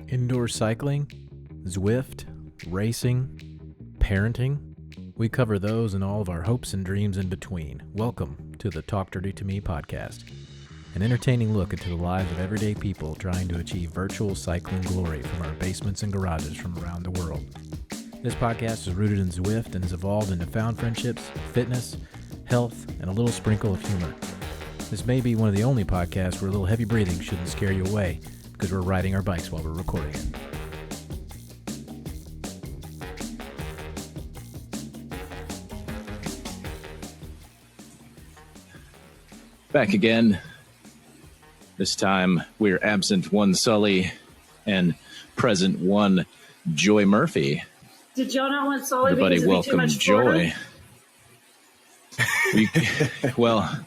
Indoor cycling, Zwift, racing, parenting. We cover those and all of our hopes and dreams in between. Welcome to the Talk Dirty to Me podcast, an entertaining look into the lives of everyday people trying to achieve virtual cycling glory from our basements and garages from around the world. This podcast is rooted in Zwift and has evolved into found friendships, fitness, health, and a little sprinkle of humor. This may be one of the only podcasts where a little heavy breathing shouldn't scare you away, because we're riding our bikes while we're recording it. Back again. This time we're absent one Sully and present one Joy Murphy. Did y'all not want Sully? Everybody welcome Joy. Well,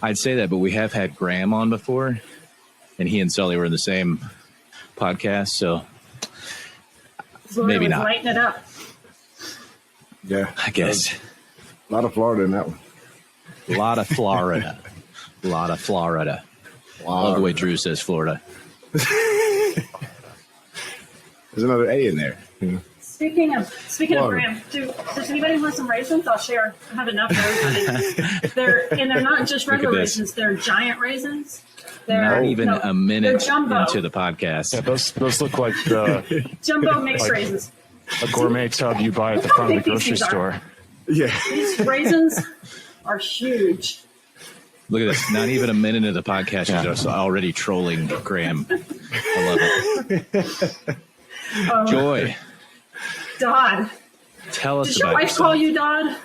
I'd say that, but we have had Graham on before, and he and Sully were in the same podcast, so Florida maybe was not. lighting it up. Yeah. I guess. A lot of Florida in that one. A lot of Florida. A lot of Florida. I love the way Drew says Florida. There's another A in there. You know? Speaking of Graham, does anybody want some raisins? I'll share. I have enough for everybody. They're not just regular raisins; they're giant raisins. Not even a minute jumbo. into the podcast. Yeah, those look like the Jumbo mixed raisins. a gourmet tub you buy at the front of the grocery store. Yeah. These raisins are huge. Look at this. Not even a minute into the podcast, you're already trolling Graham. I love it. Joy, Dodd. tell us Did your about wife yourself. call you Dodd?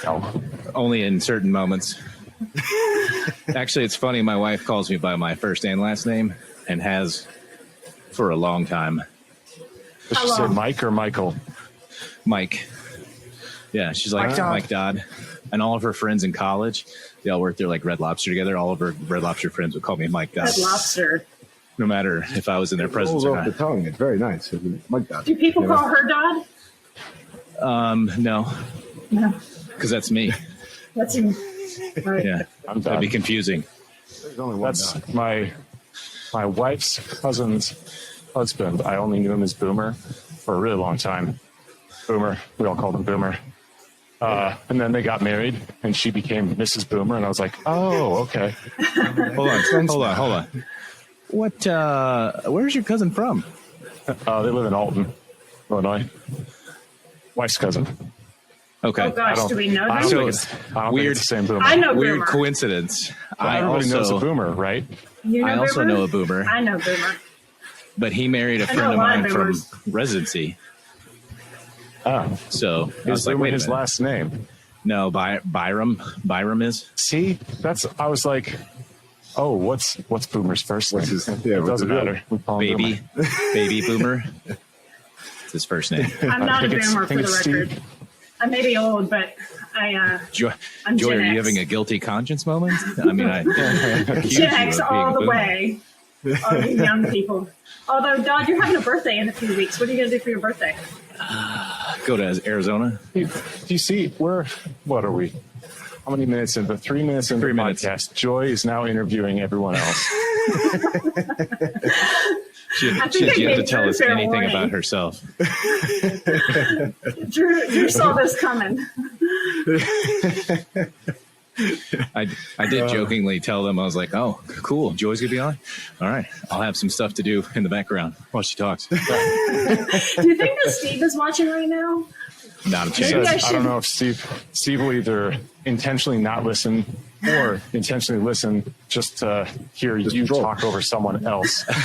No. Only in certain moments. Actually, it's funny. My wife calls me by my first and last name and has for a long time. Does she say Mike or Michael? Mike. Yeah, she's like Mike Dodd. And all of her friends in college, they all worked there like Red Lobster together. All of her Red Lobster friends would call me Mike Dodd. Red Lobster. No matter if I was in their presence Rolls or off the not. tongue. It's very nice. Like that. Do people call her Dodd? No, No. because that's me. That's him. Right. Yeah, I'm that'd be done. confusing. There's only one That's dog. my wife's cousin's husband. I only knew him as Boomer for a really long time. Boomer. We all called him Boomer. And then they got married, and she became Mrs. Boomer, and I was like, oh, okay. Hold on. What? Where's your cousin from? They live in Alton, Illinois. Wife's cousin. Okay. Oh gosh, do we know I them? don't think it's Weird. the same Boomer. I know Weird Boomer. coincidence. Everybody knows a Boomer, right? You know I also Boomer? know a Boomer, I know Boomer. but he married a I know friend a of lot of mine from Boomers. residency. Oh, So I is was like, Boomer wait a his minute. last name? No, Byram. Byram is. See, I was like, oh, what's Boomer's first name? What's his- It yeah, what's doesn't the deal? matter. We call him Baby. Boomer. Baby Boomer. It's his first name. I'm not a think it's- Boomer I for think the it's record. Steve. I may be old, but Joy, I'm Joy, Gen are you X. having a guilty conscience moment? I mean, I accuse Gen you X of all the being a way. All you young people. Although, Dodd, you're having a birthday in a few weeks. What are you going to do for your birthday? boomer. Go to Arizona. Do you see, what are we? How many minutes into 3 minutes into 3 the minutes. podcast? Joy is now interviewing everyone else. She I think didn't I have to gave tell Drew us fair anything warning. about herself. Drew saw this coming. I did jokingly tell them, I was like, oh, cool. Joy's going to be on? All right. I'll have some stuff to do in the background while she talks. Do you think that Steve is watching right now? Not a She chance. I says, I should- don't know if Steve will either intentionally not listen or intentionally listen just to hear you troll. talk over someone else. I'll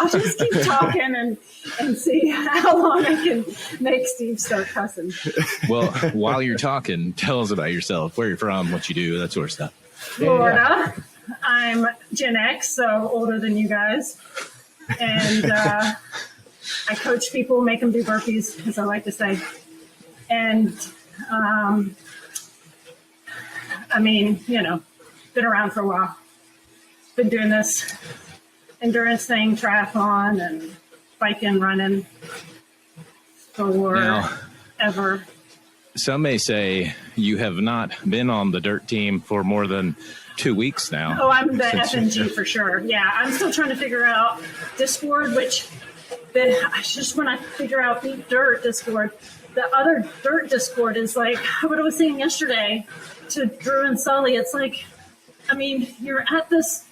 just keep talking and see how long I can make Steve start cussing. Well, while you're talking, tell us about yourself, where you're from, what you do, that sort of stuff. Florida. I'm Gen X, so older than you guys. And I coach people, make them do burpees, as I like to say. And I mean, you know, been around for a while. Been doing this endurance thing, triathlon and biking, running for Now, ever. some may say you have not been on the dirt team for more than 2 weeks now. Oh, I'm the FNG for sure. Yeah, I'm still trying to figure out Discord, just when I figure out the dirt Discord, the other dirt Discord is like what I was saying yesterday to Drew and Sully. It's like, I mean, you're at this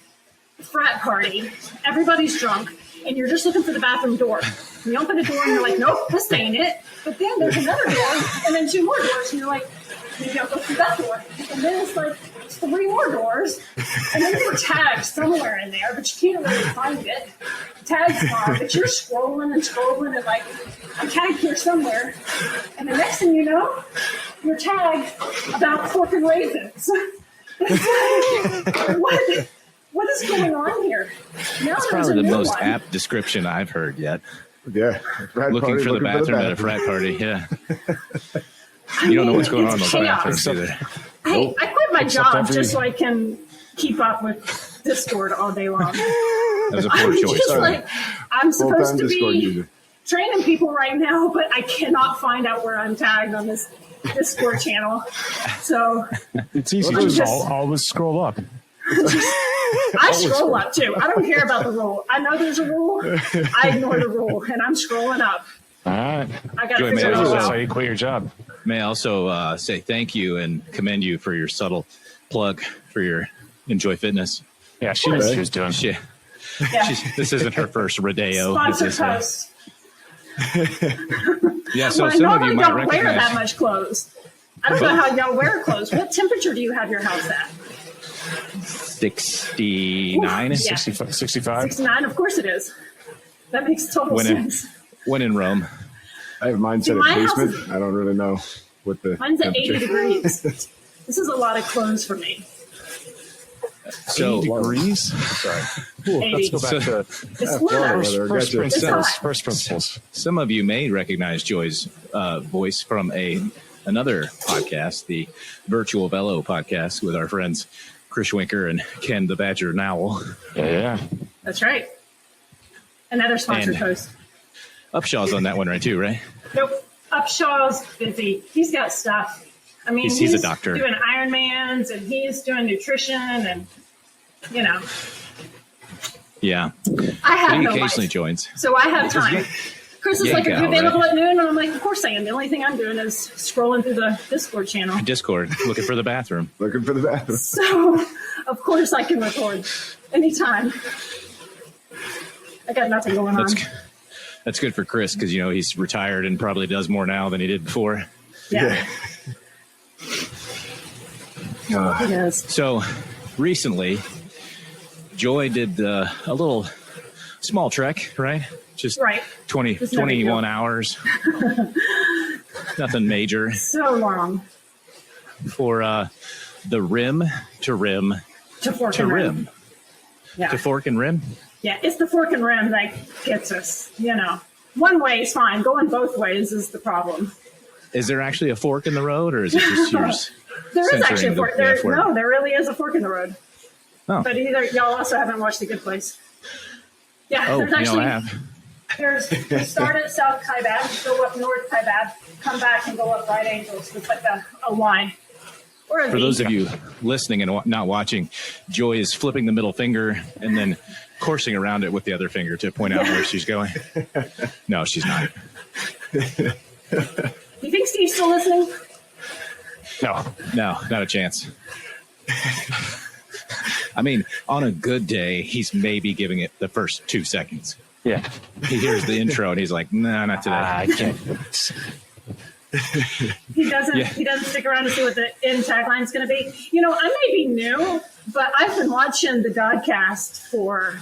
frat party, everybody's drunk, and you're just looking for the bathroom door. And you open the door and you're like, nope, this ain't it. But then there's another door, and then 2 more doors, and you're like, maybe I'll go through that door. And then it's like 3 more doors, and then you're tagged somewhere in there, but you can't really find it. Tagg's gone, but you're scrolling and like, I'm tagged here somewhere. And the next thing you know, you're tagged about pork and raisins. It's like, what is going on here? Now That's probably the most apt description I've heard yet. Yeah. Looking for the bathroom at a frat party. Yeah. You don't know what's going on in those bathrooms either. Hey, I quit my job just so I can keep up with Discord all day long. That was a poor choice. I'm supposed to Discord be user. training people right now, but I cannot find out where I'm tagged on this Discord channel. So It's easy to just always scroll up. I scroll up too. I don't care about the rule. I know there's a rule. I ignore the rule, and I'm scrolling up. All right. I got to Joy, figure it man, all That's how out. you quit your job. May I also say thank you and commend you for your subtle plug for your Enjoy Fitness. Yeah, she knew what she was doing. Yeah. This isn't her first rodeo. Sponsor This is, posts. yeah, so Well, I some of normally you might don't wear that recognize. much clothes. I don't know how y'all wear clothes. What temperature do you have your house at? 69. Yeah. 65. 69, of course it is. That makes total sense. When in Rome. I have mine set See, my at house basement. I don't really know what the Mine's at 80 temperature. degrees. This is a lot of clothes for me. So 80 degrees? Sorry. Let's Go back to It's winter. Florida. first Gotcha. principles. hot. First principles. some of you may recognize Joy's voice from another podcast, the Virtual Velo podcast with our friends Chris Winker and Ken the Badger Nowell. Yeah. That's right. Another sponsored And- post. Upshaw's on that one, right, too, right? Nope. Upshaw's busy. He's got stuff. I mean, He's a doctor. doing Ironmans and he's doing nutrition and, you know, Yeah. I have He no occasionally life. joins. So I have time. Chris is Yank like, are you out, available right? at noon? And I'm like, of course I am. The only thing I'm doing is scrolling through the Discord channel. Discord, looking for the bathroom. Looking for the bathroom. So, of course I can record anytime. I got nothing going on. That's good for Chris because, you know, he's retired and probably does more now than he did before. Yeah. He does. So recently, Joy did a little small trek, right? Just Right. 21 no big deal. hours. Nothing major So long for the rim to rim to fork to and rim Yeah. to fork and rim. Yeah, it's the fork and rim that gets us, you know. One way is fine. Going both ways is the problem. Is there actually a fork in the road, or is it just yours? There is Censoring actually a the fork. F word. No, there really is a fork in the road. Oh, But either y'all also haven't watched The Good Place. Yeah, oh, there's you know, actually I have. there's start at South Kaibab, go up North Kaibab, come back and go up Bright Angels. It's like a line. Or a For V. those of you listening and not watching, Joy is flipping the middle finger and then coursing around it with the other finger to point out where she's going. No, she's not. You think Steve's still listening? No. No, not a chance. I mean, on a good day, he's maybe giving it the first 2 seconds. Yeah. He hears the intro and he's like, "Nah, not today." I can't. He doesn't. Yeah. He doesn't stick around to see what the end tagline is going to be. You know, I may be new, but I've been watching the Godcast for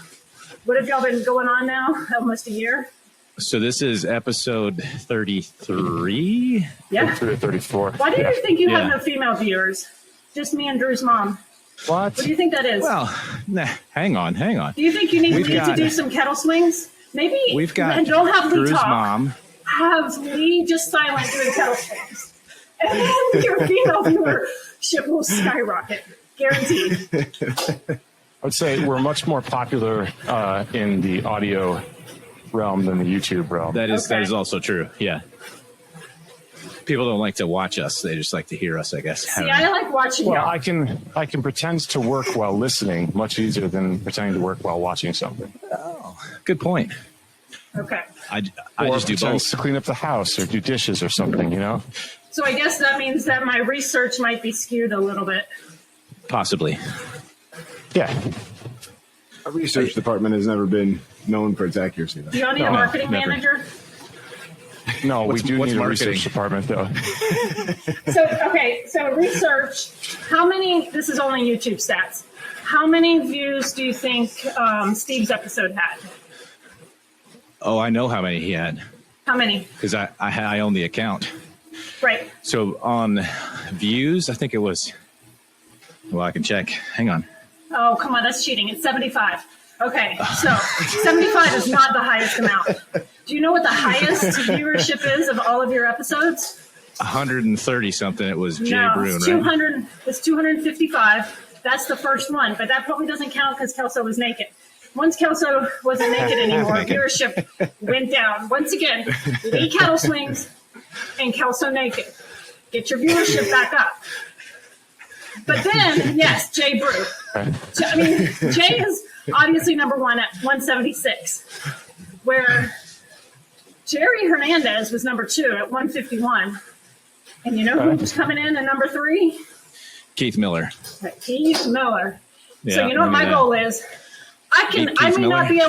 what have y'all been going on now? Almost a year. So this is episode 33. Yeah. 34. Why do you think you Yeah. have no female viewers? Just me and Drew's mom. What? What do you think that is? Well, nah, hang on. Do you think you need We've Lee to got- do some kettle swings? Maybe. We've got and don't have Lee Drew's talk. mom. Have Lee just silent doing kettle swings, and then your female viewership will skyrocket, guaranteed. I would say we're much more popular in the audio realm than the YouTube realm. That is Okay. also true. Yeah. People don't like to watch us; they just like to hear us, I guess. See, I like watching Well, y'all. I can pretend to work while listening much easier than pretending to work while watching something. Good point. Okay. I Or just do pretend both. to clean up the house or do dishes or something, you know? So I guess that means that my research might be skewed a little bit. Possibly. Yeah. Our research department has never been known for its accuracy. Though. Do y'all need a No, marketing never. manager? No, What's we do need a marketing? research department, though. So research, how many, this is only YouTube stats, how many views do you think Steve's episode had? Oh, I know how many he had How many? because I own the account. Right. So on views, I think it was. Well, I can check. Hang on. Oh, come on, that's cheating. It's 75. Okay, so 75 is not the highest amount. Do you know what the highest viewership is of all of your episodes? 130 something. It was Jay No, Bruin, it's right? 200. It's 255. That's the first one, but that probably doesn't count because Kelso was naked. Once Kelso wasn't naked anymore, Naked. viewership went down. Once again, Lee Cattle Swings and Kelso naked. Get your viewership back up. But then, yes, Jay Brew. I mean, Jay is obviously number one at 176, where Jerry Hernandez was number two at 151. And you know who was coming in at number three? Keith Miller. Keith Miller. So Yeah, you know what my yeah. goal is? I Keith may not Miller? be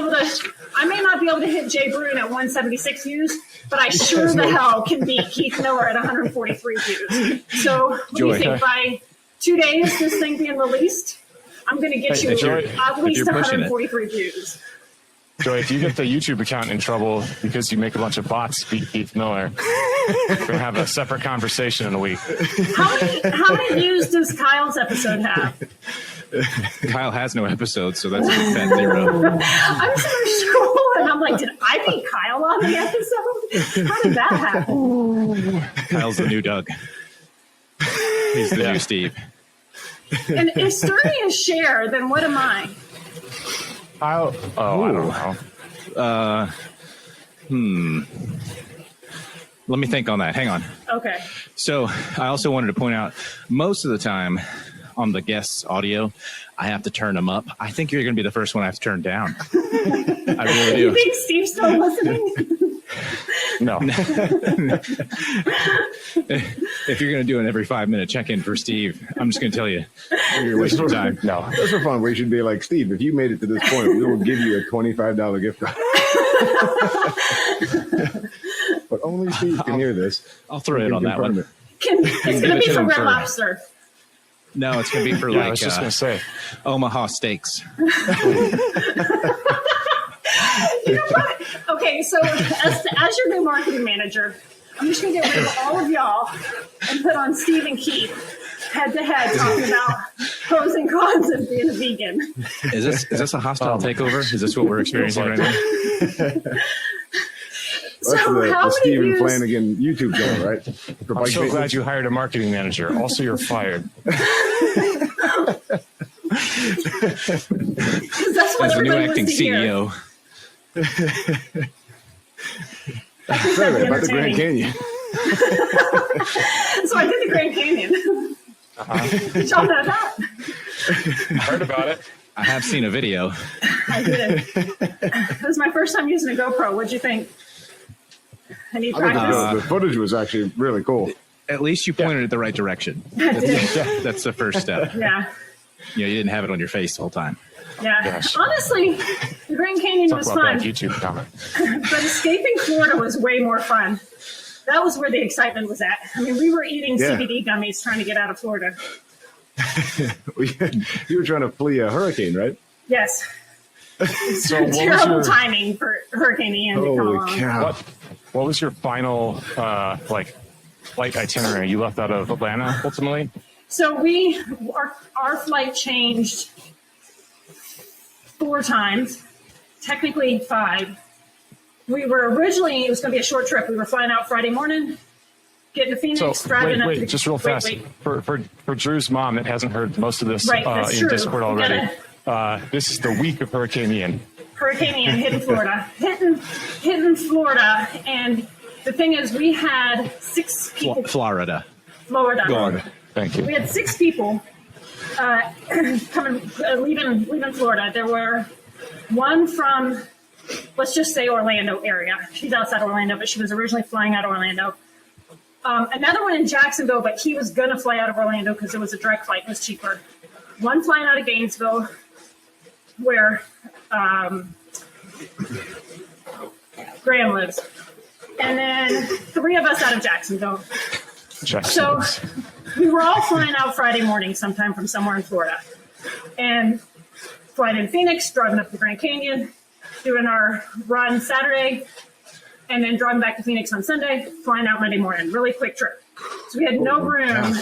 able to hit Jay Bruin at 176 views, but I sure the hell can beat Keith Miller at 143 views. So what do you Joy. think by 2 days this thing being released, I'm going to get Hey, you Joy, at least you're pushing it. 143 views. Joey, if you get the YouTube account in trouble because you make a bunch of bots beat Keith Miller, we're going to have a separate conversation in a week. How many views does Kyle's episode have? Kyle has no episode, so that's at 0. I'm sort of scrolling and I'm like, did I beat Kyle on the episode? How did that happen? Kyle's the new Doug. He's the new Steve. And if Sturdy is Cher, then what am I? I don't know. Let me think on that. Hang on. Okay. So I also wanted to point out, most of the time on the guest's audio, I have to turn them up. I think you're going to be the first one I have to turn down. I really You do. think Steve's still listening? No. If you're going to do an every 5-minute check-in for Steve, I'm just going to tell you, you're wasting time. No. That's for fun. We should be like, Steve, if you made it to this point, we will give you a $25 gift card. But only Steve can hear this. I'll throw it on that Confirm one. it. It's going to be for Red Lobster. No, it's going to be for Yeah, I like was just going to say. Omaha Steaks. You know what? Okay, so as your new marketing manager, I'm just going to get rid of all of y'all and put on Steve and Keith head to head talking about pros and cons of being a vegan. Is this a hostile takeover? Is this what we're experiencing right now? That's So how the many Stephen views? Flanagan YouTube channel, right? For I'm bike so glad maintenance. you hired a marketing manager. Also, you're fired. Because that's what As the new everybody acting wants to hear. CEO. I think that'd Sorry be about the Grand entertaining. Canyon. So I did the Grand Canyon. Did y'all know that? Heard about it. I have seen a video. I did. It was my first time using a GoPro. What'd you think? I need I think practice. the footage was actually really cool. At least you pointed it the right direction. I did. That's the first step. Yeah. You know, you didn't have it on your face the whole time. Yeah. Gosh. Honestly, the Grand Canyon Talk was about fun, that YouTube comment. but escaping Florida was way more fun. That was where the excitement was at. I mean, we were eating Yeah. CBD gummies trying to get out of Florida. You were trying to flee a hurricane, right? Yes. So what was Terrible your timing for Hurricane Ian to come Holy along. cow. what was your final flight itinerary? You left out of Atlanta ultimately. So our flight changed 4 times, technically 5. We were originally, it was going to be a short trip. We were flying out Friday morning, getting to Phoenix, So driving up wait, to just real fast for Drew's mom that hasn't heard most of this Right, that's in true. Discord We already. This is the week of Hurricane Ian. Hurricane Ian hitting Florida, hitting Florida, and the thing is, we had 6 people. Florida. Florida. Thank you. We had 6 people leaving Florida. There were one from, let's just say, Orlando area. She's outside Orlando, but she was originally flying out of Orlando. Another one in Jacksonville, but he was going to fly out of Orlando because it was a direct flight. It was cheaper. One flying out of Gainesville, where Graham lives. And then 3 of us out of Jacksonville. So we were all flying out Friday morning sometime from somewhere in Florida. And flying in Phoenix, driving up the Grand Canyon, doing our run Saturday, and then driving back to Phoenix on Sunday, flying out Monday morning. Really quick trip. So we had no room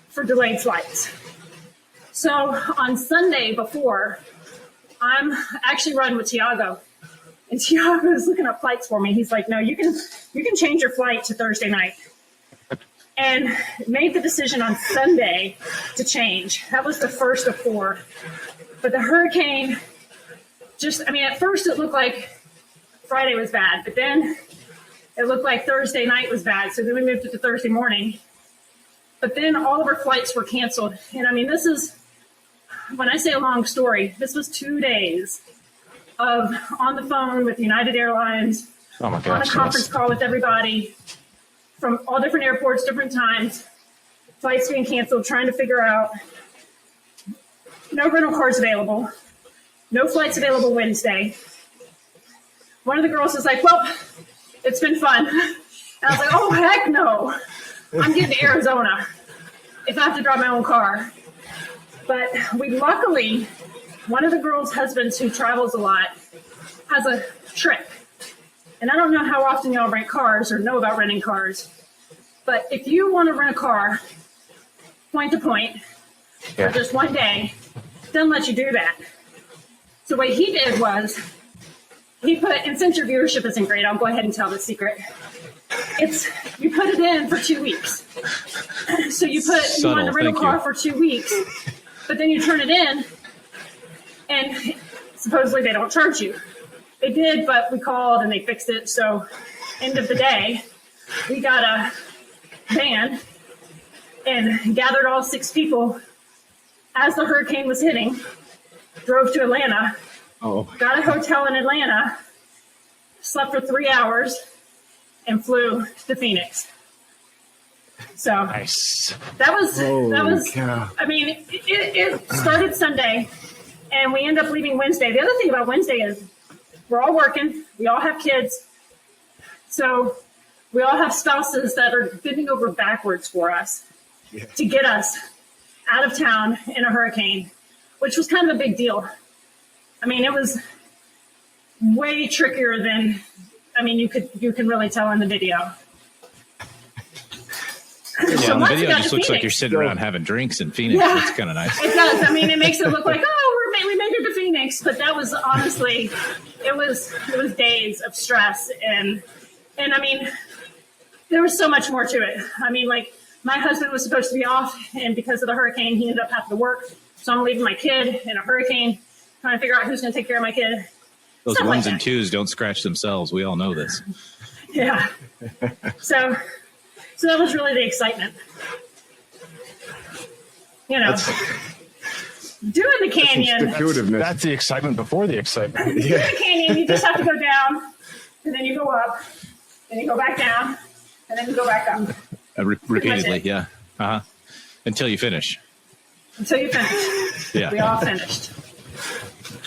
for delayed flights. So on Sunday before, I'm actually riding with Tiago. And Tiago is looking up flights for me. He's like, no, you can change your flight to Thursday night. And made the decision on Sunday to change. That was the first of 4. But the hurricane at first it looked like Friday was bad, but then it looked like Thursday night was bad. So then we moved it to Thursday morning. But then all of our flights were canceled. And I mean, this is, when I say a long story, this was 2 days of on the phone with United Airlines, on a conference call with everybody from all different airports, different times, flights being canceled, trying to figure out no rental cars available, no flights available Wednesday. One of the girls was like, well, it's been fun. And I was like, oh, heck no. I'm getting to Arizona if I have to drive my own car. But luckily, one of the girls' husbands who travels a lot has a trip. And I don't know how often y'all rent cars or know about renting cars. But if you want to rent a car, point to point, for just one day, doesn't let you do that. So what he did was, he put, and since your viewership isn't great, I'll go ahead and tell the secret. You put it in for 2 weeks. So you want to rent a car for 2 weeks, but then you turn it in, and supposedly they don't charge you. They did, but we called and they fixed it. So end of the day, we got a van and gathered all 6 people as the hurricane was hitting, drove to Atlanta, got a hotel in Atlanta, slept for 3 hours, and flew to Phoenix. So nice. that was. Cow. I mean, it started Sunday, and we end up leaving Wednesday. The other thing about Wednesday is we're all working. We all have kids. So we all have spouses that are bending over backwards for us to get us out of town in a hurricane, which was kind of a big deal. I mean, it was way trickier than, you can really tell in the video. Yeah, So on the once we video, got it just to looks like Phoenix- you're sitting around having drinks in Phoenix. Yeah. It's kind of nice. It does. I mean, it makes it look like, we made it to Phoenix, but that was honestly, it was days of stress, and I mean, there was so much more to it. I mean, like, my husband was supposed to be off, and because of the hurricane, he ended up having to work. So I'm leaving my kid in a hurricane, trying to figure out who's going to take care of my kid. Those Stuff ones like and that. twos don't scratch themselves. We all know this. Yeah. So that was really the excitement. Doing the canyon. Stick-to-itiveness. That's the excitement before the excitement. Doing the canyon, you just have to go down, and then you go up, and you go back down, and then you go back up Repeatedly, it. yeah. Until you finish. until you finish. Yeah. We all finished.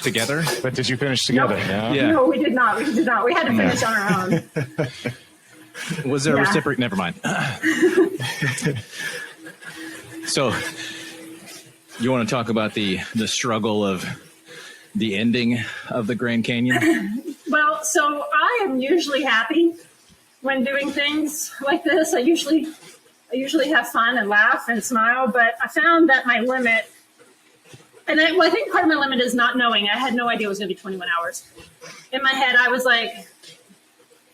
Together? But did you finish together? Nope. Yeah. Yeah. No, we did not. We did not. We had to finish on our own. Was there a Yeah. reciprocal? Never mind. So, you want to talk about the struggle of the ending of the Grand Canyon? Well, so I am usually happy when doing things like this. I usually have fun and laugh and smile, but I found that my limit, and I think part of my limit is not knowing. I had no idea it was going to be 21 hours. In my head, I was like,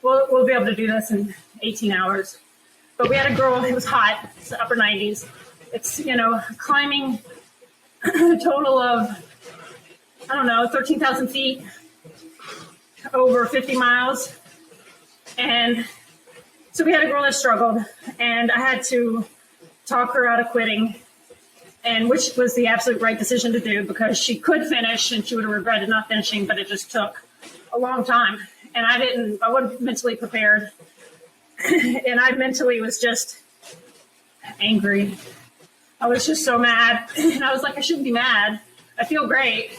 we'll be able to do this in 18 hours. But we had a girl, it was hot, it's the upper 90s. It's, climbing a total of, 13,000 feet, over 50 miles. And So we had a girl that struggled, and I had to talk her out of quitting, and which was the absolute right decision to do because she could finish and she would have regretted not finishing, but it just took a long time. And I wasn't mentally prepared. And I mentally was just angry. I was just so mad. And I was like, I shouldn't be mad. I feel great,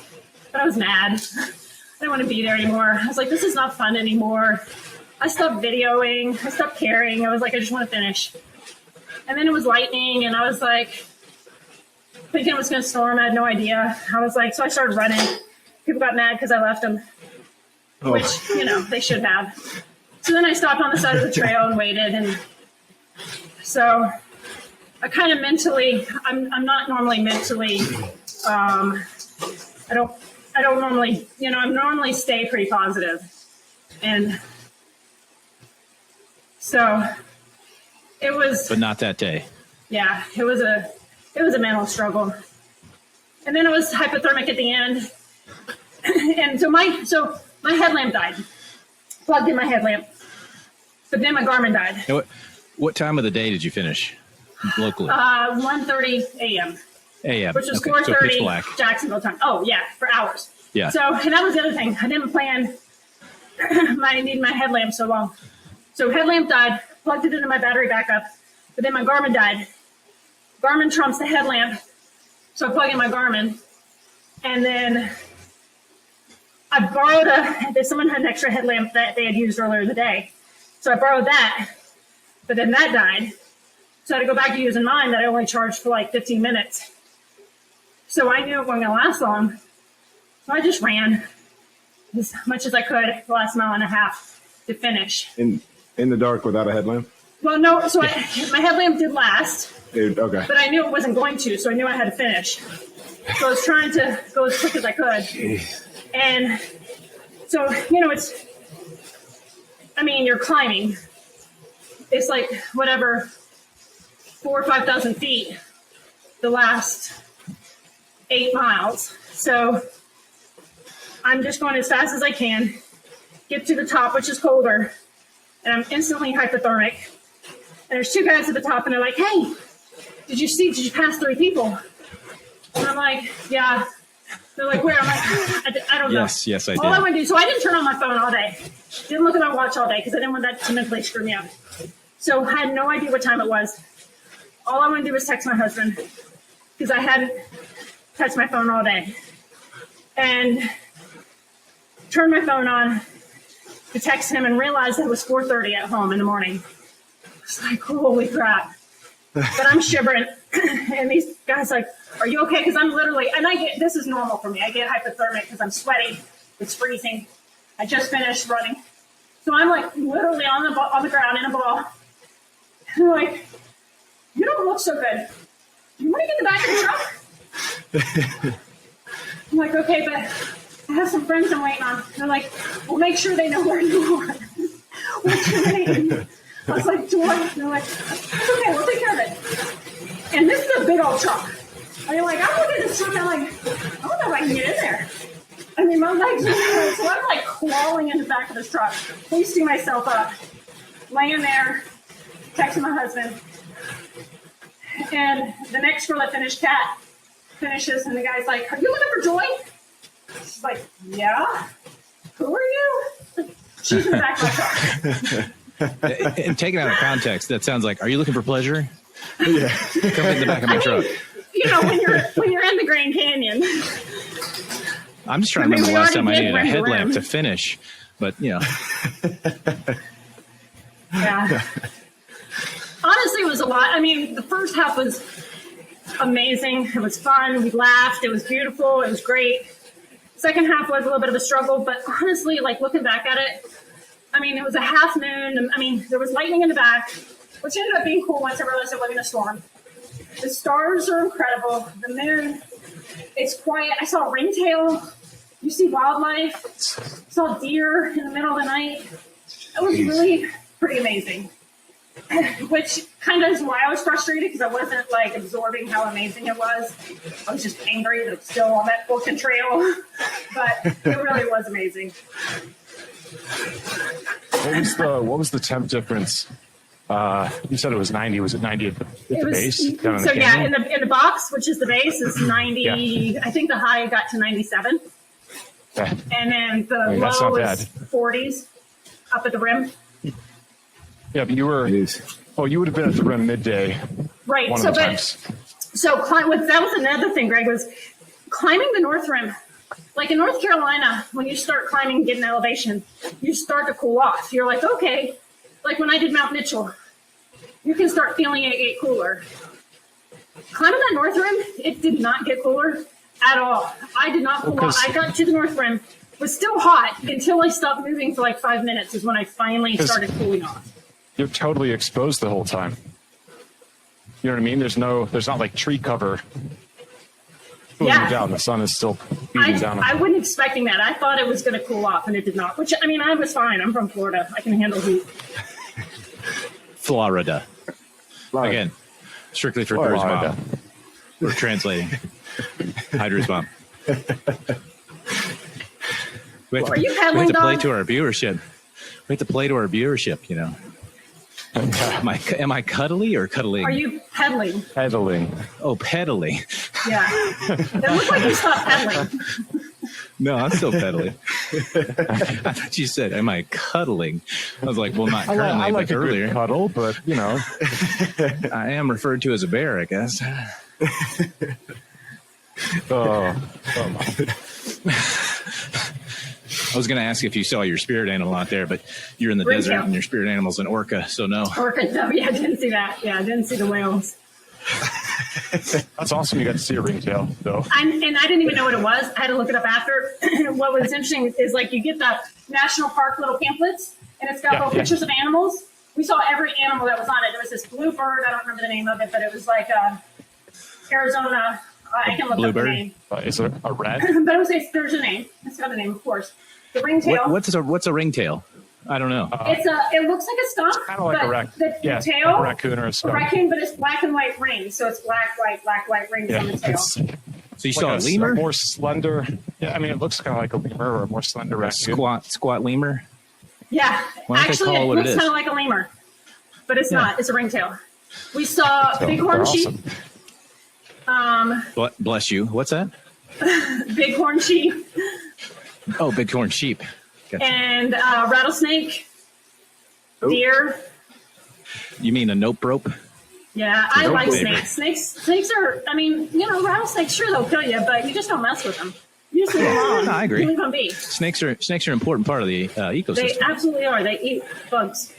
but I was mad. I didn't want to be there anymore. I was like, this is not fun anymore. I stopped videoing. I stopped caring. I was like, I just want to finish. And then it was lightning, and I was like, thinking it was going to storm. I had no idea. I was like, so I started running. People got mad because I left them, which, they should have. So then I stopped on the side of the trail and waited. And so I kind of mentally, I'm not normally mentally, I don't normally, I normally stay pretty positive. And so it was, but not that day. Yeah, it was a mental struggle. And then it was hypothermic at the end. And so my headlamp died. Plugged in my headlamp. But then my Garmin died. What time of the day did you finish locally? 1:30 a.m. a.m. Which was Okay, so pitch 4:30 black. Jacksonville time. Oh, yeah, for hours. Yeah. So, and that was the other thing. I didn't plan I need my headlamp so long. So headlamp died, plugged it into my battery backup, but then my Garmin died. Garmin trumps the headlamp, so I plug in my Garmin, and then I borrowed someone had an extra headlamp that they had used earlier in the day. So I borrowed that, but then that died. So I had to go back to using mine that I only charged for like 15 minutes. So I knew it wasn't going to last long. So I just ran as much as I could the last mile and a half to finish. In the dark without a headlamp? Well, no, so my headlamp did last. Okay. But I knew it wasn't going to, so I knew I had to finish. So I was trying to go as quick as I could. And so, you're climbing. It's like whatever, 4,000 or 5,000 feet the last 8 miles. So I'm just going as fast as I can, get to the top, which is colder, and I'm instantly hypothermic. And there's 2 guys at the top, and they're like, hey, did you pass 3 people? And I'm like, yeah. They're like, where? I'm like, I don't know. Yes, I did. All I want to do, so I didn't turn on my phone all day. Didn't look at my watch all day because I didn't want that to mentally screw me up. So I had no idea what time it was. All I want to do was text my husband because I hadn't touched my phone all day. And turned my phone on to text him and realized it was 4:30 at home in the morning. It's like, holy crap. But I'm shivering. And these guys like, are you okay? Because I'm literally, and this is normal for me. I get hypothermic because I'm sweating. It's freezing. I just finished running. So I'm like literally on the ground in a ball. And they're like, you don't look so good. You want to get in the back of the truck? I'm like, okay, but I have some friends I'm waiting on. They're like, well, make sure they know where you are. What's your name? I was like, Joy. And they're like, it's okay, we'll take care of it. And this is a big old truck. I mean, like, I'm looking at this truck, I'm like, I don't know if I can get in there. I mean, my legs are hurt, so I'm like crawling in the back of this truck, hoisting myself up, laying there, texting my husband. And the next girl that finished, Kat, finishes, and the guy's like, are you looking for Joy? She's like, yeah. Who are you? She's in the back of my truck. And taken out of context, that sounds like, are you looking for pleasure? Yeah. Come in the back of my truck. When you're in the Grand Canyon. I'm just trying to remember the last time I needed a rent the headlamp room. to finish, but Yeah. Honestly, it was a lot. I mean, the first half was amazing. It was fun. We laughed. It was beautiful. It was great. Second half was a little bit of a struggle, but honestly, like looking back at it, I mean, it was a half moon. I mean, there was lightning in the back, which ended up being cool once I realized it wasn't a storm. The stars are incredible. The moon, it's quiet. I saw a ringtail. You see wildlife. Saw deer in the middle of the night. It was really pretty amazing. Which kind of is why I was frustrated, because I wasn't like absorbing how amazing it was. I was just angry that it's still on that Fulton Trail. But it really was amazing. What was the temp difference You said it was 90. Was it 90 at the base? Down in So the yeah, canyon? in the box, which is the base, is 90. Yeah. I think the high got to 97, Yeah. and then the mean, that's low not was bad. 40s up at the rim. Yeah, but you were. It is. Oh, you would have been at the rim midday. Right. One So, of the but times. so that was another thing, Greg, was climbing the North Rim. Like in North Carolina, when you start climbing and get an elevation, you start to cool off. You're like, okay, like when I did Mount Mitchell, you can start feeling it get cooler. Climbing that North Rim, it did not get cooler at all. I did not cool off. I got to the North Rim, was still hot until I stopped moving for like 5 minutes is when I finally started cooling off. You're totally exposed the whole time. You know what I mean? There's not like tree cover. Cooling Yeah. you down. The sun is still beating down. I wasn't expecting that. I thought it was going to cool off, and it did not. Which, I mean, I was fine. I'm from Florida. I can handle heat. Florida. Again, strictly for Drew's Florida. mom. We're translating. Hi, Drew's mom. Are you We pedaling, have to play dog? to our viewership. We have to play to our viewership, you know. Am I cuddly or cuddling? Are you pedaling? Pedaling. Oh, pedaling. Yeah. It looked like you stopped pedaling. No, I'm still pedaling. I thought you said, am I cuddling? I was like, well, not I currently, like but a good earlier. cuddle, but you know. I am referred to as a bear, I guess. Oh, I was going to ask if you saw your spirit animal out there, but you're in the Ring desert tail. and your spirit animal's an orca, so no. Orca, no, yeah, I didn't see that. Yeah, I didn't see the whales. that's awesome. You got to see a ringtail, though. And I didn't even know what it was. I had to look it up after. What was interesting is like you get the national park little pamphlets, and it's got Yeah, little yeah. pictures of animals. We saw every animal that was on it. There was this blue bird. I don't remember the name of it, but it was like Arizona. I can look Bluebird? up the name. Is it a red? But there's a name. It's got a name, of course. The ringtail. What's a ringtail? I don't know. It looks like a skunk. Kind of like but the yeah, tail, like a raccoon or a a skunk. raccoon, but it's black and white rings. So it's black, white rings Yeah, on the tail. it's So you saw a like lemur? more slender. Yeah, I mean, it looks kind of like a lemur or a more slender A raccoon. squat lemur? Yeah, Why don't they actually, call it it what it looks is? kind of like a lemur, but it's Yeah. not. It's a ringtail. We saw So bighorn they're sheep. awesome. Bless you. What's that? Bighorn sheep Oh, bighorn sheep. Gotcha. and rattlesnake, deer. You mean a nope rope? Yeah, I Nope like baby. snakes are. I mean, rattlesnakes. Sure, they'll kill you, but you just don't mess with them. You just leave them alone. No, I agree. You leave them be. Snakes are an important part of the They ecosystem. absolutely are. They eat bugs.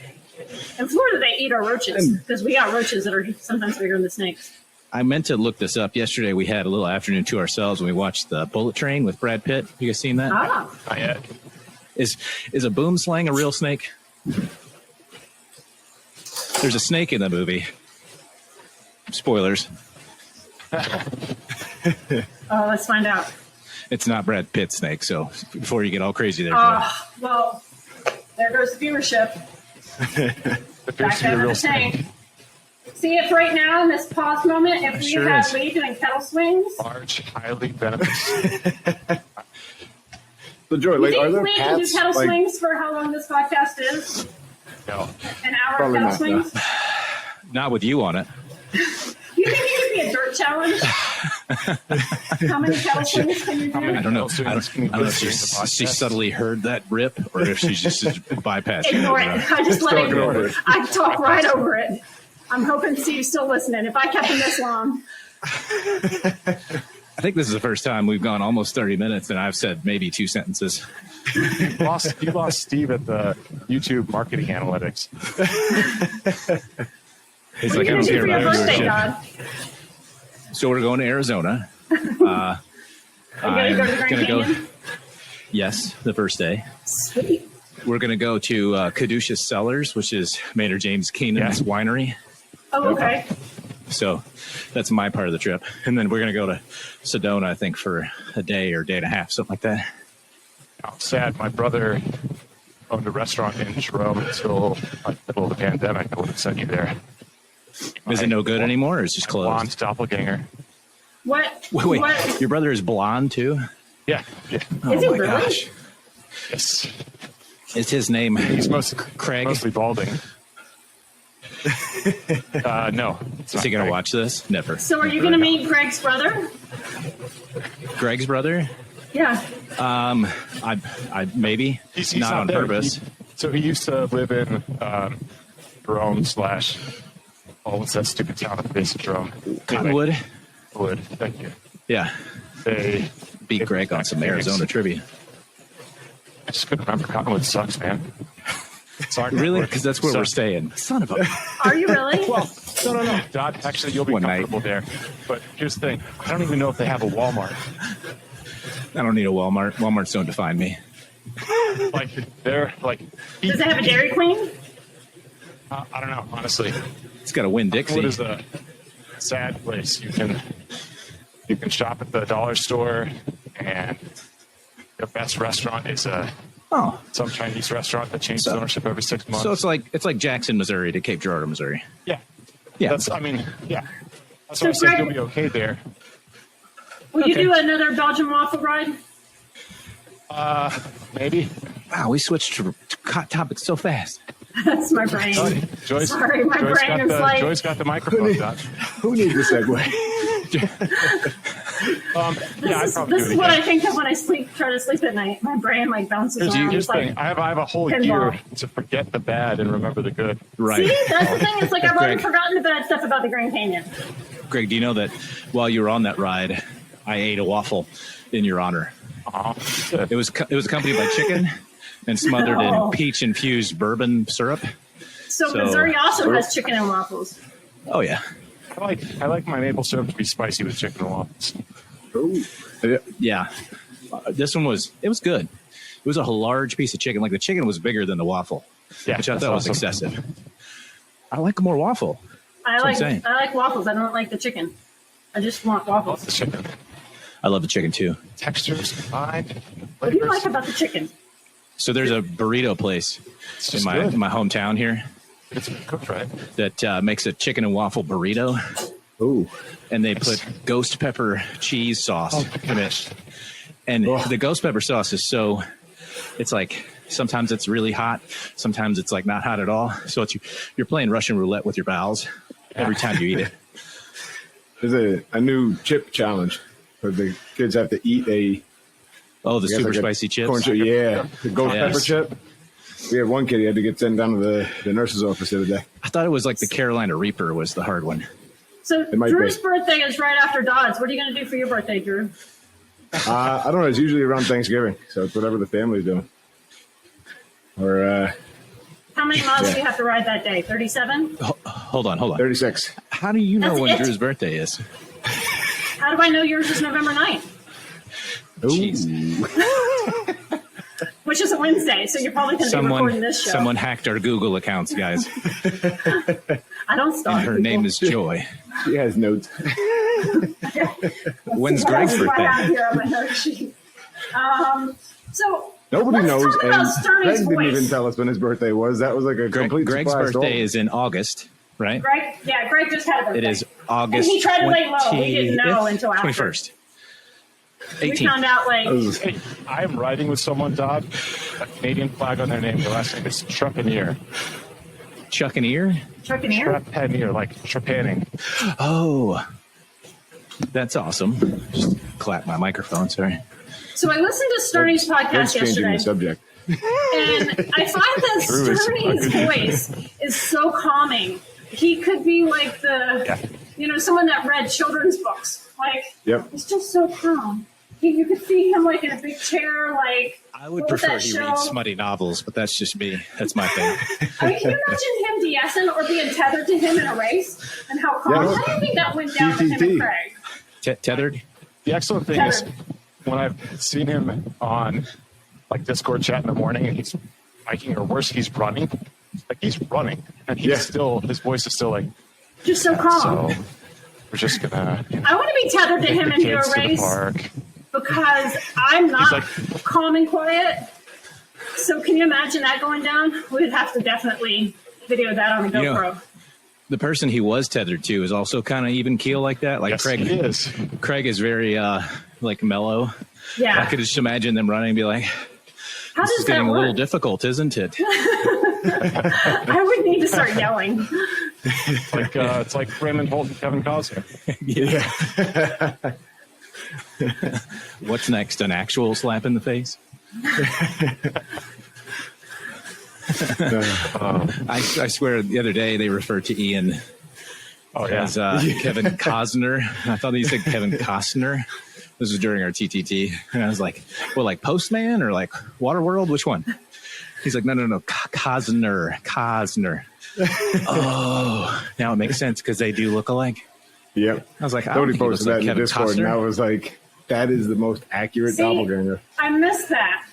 In Florida, they eat our roaches because we got roaches that are sometimes bigger than the snakes. I meant to look this up yesterday. We had a little afternoon to ourselves when we watched the Bullet Train with Brad Pitt. You guys seen that? Ah, Not yet. Is a boom slang a real snake? There's a snake in the movie. Spoilers. let's find out. It's not Brad Pitt's snake. So before you get all crazy there, Joe. Well, there goes the viewership. It Back appears to be down a to real the snake. tank. See if right now in this pause moment, if we Sure have is. Lee doing kettle swings. Large, highly venomous. So, Joy, You like, are think there Lee can do cats? kettle Like, swings for how long this podcast is? No. An hour Probably of not, kettle swings? Not with you on it. You think it could be a dirt challenge? How many kettle swings can you do? I don't know. Kettle I swings don't know if during the podcast. she subtly heard that rip or if she's just bypassed it. Ignore it. I just let it talking over go. it. I talk right over it. I'm hoping Steve's still listening. If I kept him this long, I think this is the first time we've gone almost 30 minutes and I've said maybe 2 sentences. You lost Steve at the YouTube marketing analytics. He's what are like, you I going don't to do care for your about birthday, shit. God? So we're going to Arizona. Are you going to go to the Grand gonna go- Canyon? Yes, the first day. Sweet. We're going to go to Caduceus Cellars, which is Maynard James Keenan's Yeah. winery. Oh, okay. So that's my part of the trip. And then we're going to go to Sedona, I think, for a day or day and a half, something like that. I'm sad. My brother owned a restaurant in Jerome until like, the middle of the pandemic. I would have sent you there. Is it no good anymore or is it just closed? Blonde doppelganger. What? Wait, What? your brother is blonde too? Yeah. Yeah. Oh Is he my really? gosh. Yes. Is his name He's Craig? mostly balding. No. Is he going to watch this? Never. So are you going to meet Greg's brother? Greg's brother? Yeah. I maybe. He's not on there. purpose. So he used to live in Jerome / what's that stupid town at the base of Jerome? Cottonwood? Wood. Thank you. Yeah. They Beat Greg on some Arizona trivia. I just couldn't remember. Cottonwood sucks, man. Sorry. Really? Because that's where we're staying. Son of a. Are you really? Well, no. Dad, actually, you'll be One night. comfortable there. But here's the thing. I don't even know if they have a Walmart. I don't need a Walmart. Walmarts don't define me. Like, they're like... Does it have a Dairy Queen? I don't know, honestly. It's got a Winn-Dixie. What is a sad place? You can shop at the dollar store, and the best restaurant is some Chinese restaurant that changes ownership every 6 months. So it's like Jackson, Missouri to Cape Girardeau, Missouri. Yeah. Yeah. That's why I So said Greg- you'll be okay there. Will you Okay. do another Belgian waffle ride? Maybe. Wow, we switched to hot topics so fast. That's my brain. Joyce, Sorry, my Joyce brain got is like... Joyce got the microphone, Dad. Who needs a segue? Yeah, I'd probably This do is it what I again. think of when I try to sleep at night. My brain like bounces around. Here's It's the like, thing. I have a whole pinball. year to forget the bad and remember the good. Right. see, that's the thing. It's like I've already Greg. forgotten the bad stuff about the Grand Canyon. Greg, do you know that while you were on that ride, I ate a waffle in your honor? It was accompanied by chicken and smothered Oh. in peach-infused bourbon syrup. So So- Missouri also has chicken and waffles. Oh, yeah. I like my maple syrup to be spicy with chicken and waffles. Ooh. Yeah. This one was good. It was a large piece of chicken. Like the chicken was bigger than the waffle, Yeah, which I that's thought was awesome. excessive. I like more waffle. I what I'm saying. like waffles. I don't like the chicken. I just want The waffles. chicken I love the chicken too. textures combined. What do you like about the chicken? So there's a burrito place It's in just my good. hometown here It's cooked right. that makes a chicken and waffle burrito, Ooh. and they put ghost pepper cheese sauce in it. And the ghost pepper sauce is it's like sometimes it's really hot, sometimes it's like not hot at all. So you're playing Russian roulette with your bowels every time you eat it. There's a new chip challenge where the kids have to eat Oh, the I guess super like a spicy chips. corn chip. Yeah, the ghost Yes. pepper chip. We had one kid, he had to get sent down to the nurse's office the other day. I thought it was like the Carolina Reaper was the hard one. So might Drew's be. birthday is right after Dodd's. What are you going to do for your birthday, Drew? I don't know. It's usually around Thanksgiving, so it's whatever the family's doing. Or How many miles do you have to ride that day? 37? Hold on. 36. How do you know That's when it. Drew's birthday is? How do I know yours is November 9th? Ooh. Which is a Wednesday, so you're probably going to be recording this show. Someone hacked our Google accounts, guys. I don't stalk And her people. name is Joy. She has notes. When's What else Greg's do I have birthday? here on my note sheet? So Nobody let's knows, talk and about Greg Sterny's didn't voice. even tell us when his birthday was. That was like a complete Greg's surprise to all birthday of is in August, right? Greg just had a birthday. It is August. And he tried to lay low. We didn't know 25th? until after. 21st. We 18th. found out like us. Hey, I am riding with someone, Dodd. A Canadian flag on their name. Their last name is Truckaneer. Chuck and ear? Chuck and Ear. Truckaneer, like trepanning. Oh, that's awesome. Just clap my microphone, sorry. So I listened to Sterny's Greg's podcast changing yesterday, the subject. and I find that Drew is- Sterny's voice is so calming. He could be like someone that read children's books. Like, Yep. it's just so calm. You could see him like in a big chair, like. I would what was prefer that he show? reads smutty novels, but that's just me. That's my thing. I mean, can you imagine him de-essing or being tethered to him in a race and how calm? Yeah. How do you think that went down with him and TTT. Craig? Tethered? The excellent thing is Tethered. when I've seen him on like Discord chat in the morning and he's biking or worse, he's running. Like he's running and he's Yeah. still, his voice is still like, Just so calm. so we're just gonna I want to be tethered to him and do kids a to the race park. because I'm not like- calm and quiet. So can you imagine that going down? We'd have to definitely video that on the You know, GoPro. The person he was tethered to is also kind of even keel like that. Like Yes, Craig he is. Craig is very like mellow. I Yeah. could just imagine them running and be like, How this is does that getting a little work? difficult, isn't it? I would need to start yelling. It's like Raymond Holt and Kevin Costner. What's next? An actual slap in the face? I swear the other day they referred to Ian as Kevin Costner. I thought he said Kevin Costner. This was during our TTT. And I was like, well, like Postman or like Waterworld? Which one? He's like, no, Costner. Oh, now it makes sense because they do look alike. Yep. I was like, I don't Somebody think he looks posted that like in Kevin Discord, Costner. and I was like, that is the most accurate doppelganger. I missed that.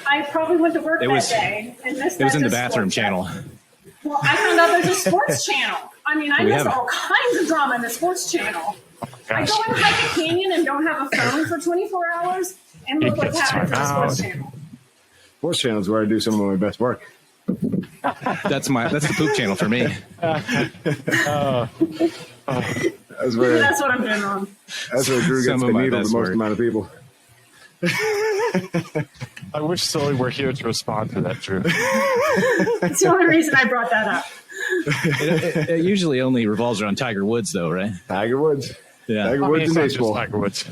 I probably went to work It that was- day and missed It was that in the Discord bathroom chat. channel. Well, I found out there's a sports channel. I mean, I We miss have- all kinds of drama in the sports channel. I Gosh. go and hike a canyon and don't have a phone for 24 hours and look It what's gets happening to the time sports out. channel. Sports channel is where I do some of my best work. That's the poop channel for me. That's where That's what I'm doing wrong. Drew Some gets of the my needle the best most work. amount of people. I wish Sully were here to respond to that, Drew. It's the only reason I brought that up. It usually only revolves around Tiger Woods, though, right? Tiger Woods. Yeah. Tiger I mean, Woods it's and not just baseball. Tiger Woods.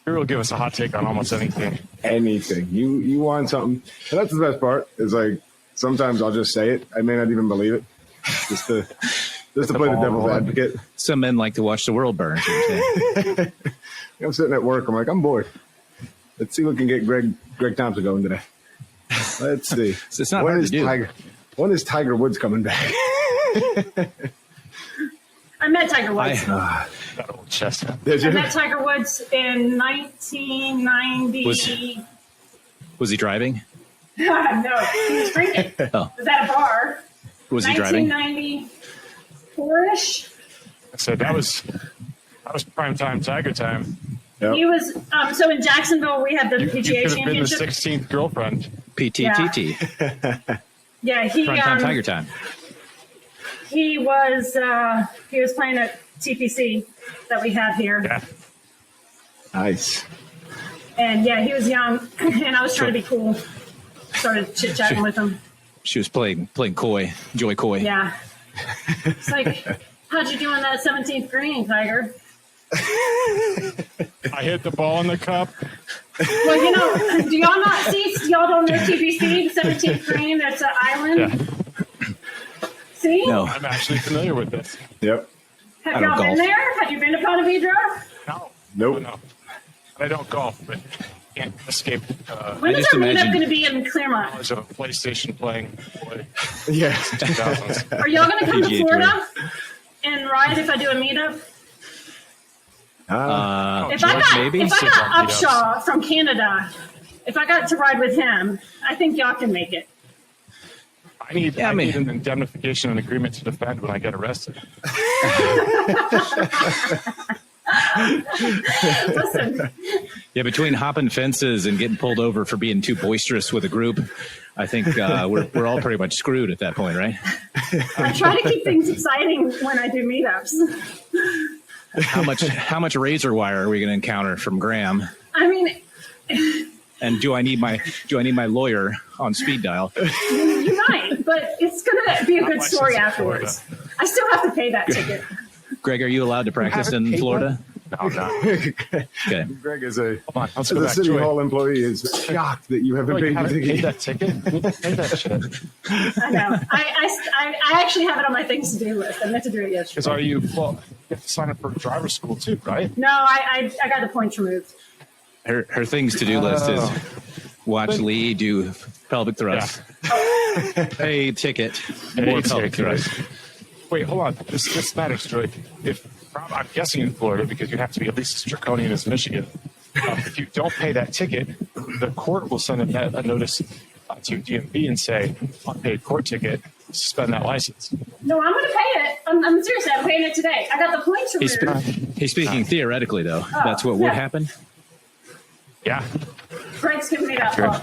Drew will give us a hot take on almost anything. Anything. You want something. And that's the best part, is like sometimes I'll just say it. I may not even believe it. Just to play the ball devil's rolling. advocate. Some men like to watch the world burn. so you're saying. I'm sitting at work. I'm like, I'm bored. Let's see what can get Greg Thompson going today. Let's see. It's not hard to do. When is Tiger Woods coming back? I met Tiger Woods. I- That old chestnut. Did I you? met Tiger Woods in 1990. Was he driving? No, he was drinking. Oh. It was at a bar. Was he driving? 1994-ish. So that was prime time Tiger time. Yep. He was so in Jacksonville. We had the You PGA could have been the Championship. 16th girlfriend. PTTT. Yeah, he Prime time Tiger time. he was playing at TPC that we have here, Yeah. Nice. and yeah, he was young, and I was trying to be cool. Started chit chatting with him. She was playing Coy, Joy Coy. Yeah, it's like, how'd you do on that 17th green, Tiger? I hit the ball in the cup. Well, you know, do y'all not see? Y'all don't know TPC, the 17th green? That's an island. Yeah. See? No. I'm actually familiar with this. Yep. Have I don't y'all been golf. there? Have you been to Ponte Vedra? No. Nope. No. I don't golf, but can't escape When is just our meetup imagine- going to be in Claremont? knowledge of a PlayStation playing boy Yeah. 2000s. Are y'all going to come to PGA Florida and ride if I do a meetup? If I got, maybe? if I Sit got on meetups. Upshaw from Canada, if I got to ride with him, I think y'all can make it. I need Yeah, I mean- need an indemnification and agreement to defend when I get arrested. Listen, Yeah, between hopping fences and getting pulled over for being too boisterous with a group, I think we're all pretty much screwed at that point, right? I try to keep things exciting when I do meetups. How much razor wire are we going to encounter from Graham? I mean, And do I need my lawyer on speed dial? you might, but it's going to be a good licensed story in afterwards. I still have to pay that ticket. Greg, are you allowed to practice in Florida? No, no. Okay. Greg is a Hold on. Let's as go a back. city Joy. hall employee is shocked that you haven't Joy, you paid haven't your paid ticket. that ticket? You need to pay that shit. I know. I actually have it on my things to do list. I meant to do it Because yesterday. you have to sign up for driver's school too, right? No, I got the points removed. Her things to do list is watch Lee do pelvic thrust, pay ticket, more pelvic thrust. Wait, hold on. This matters, Joy. I'm guessing in Florida because you have to be at least as draconian as Michigan. If you don't pay that ticket, the court will send a notice to DMV and say, unpaid court ticket, suspend that license. No, I'm going to pay it. I'm seriously. I'm paying it today. I got the points removed. He's speaking theoretically, though. That's what would yeah. happen. Yeah. Greg's giving me that look.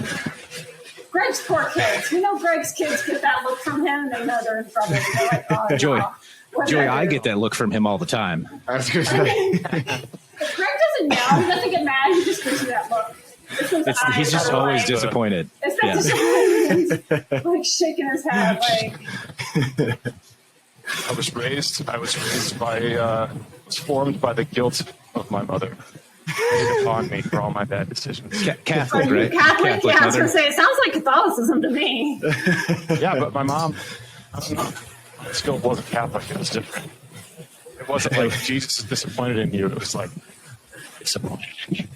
Greg's poor kids. You know, Greg's kids get that look from him, and they know they're in trouble. They're like, oh, Joy, no. What did Joy, do? I get that look from him all the time. I was gonna say, If Greg doesn't know. He doesn't get mad. He just gives you that look. It's his eyes He's just are always like, disappointed. It's Yeah. that disappointment, like shaking his head, like I was raised was formed by the guilt of my mother. Laid upon me for all my bad decisions. Catholic, Are you right? Catholic? Yeah, I was mother. gonna say it sounds like Catholicism to me. Yeah, but my mom, I don't know, still wasn't Catholic. It was different. It wasn't like Jesus is disappointed in you. It was like disappointed in you.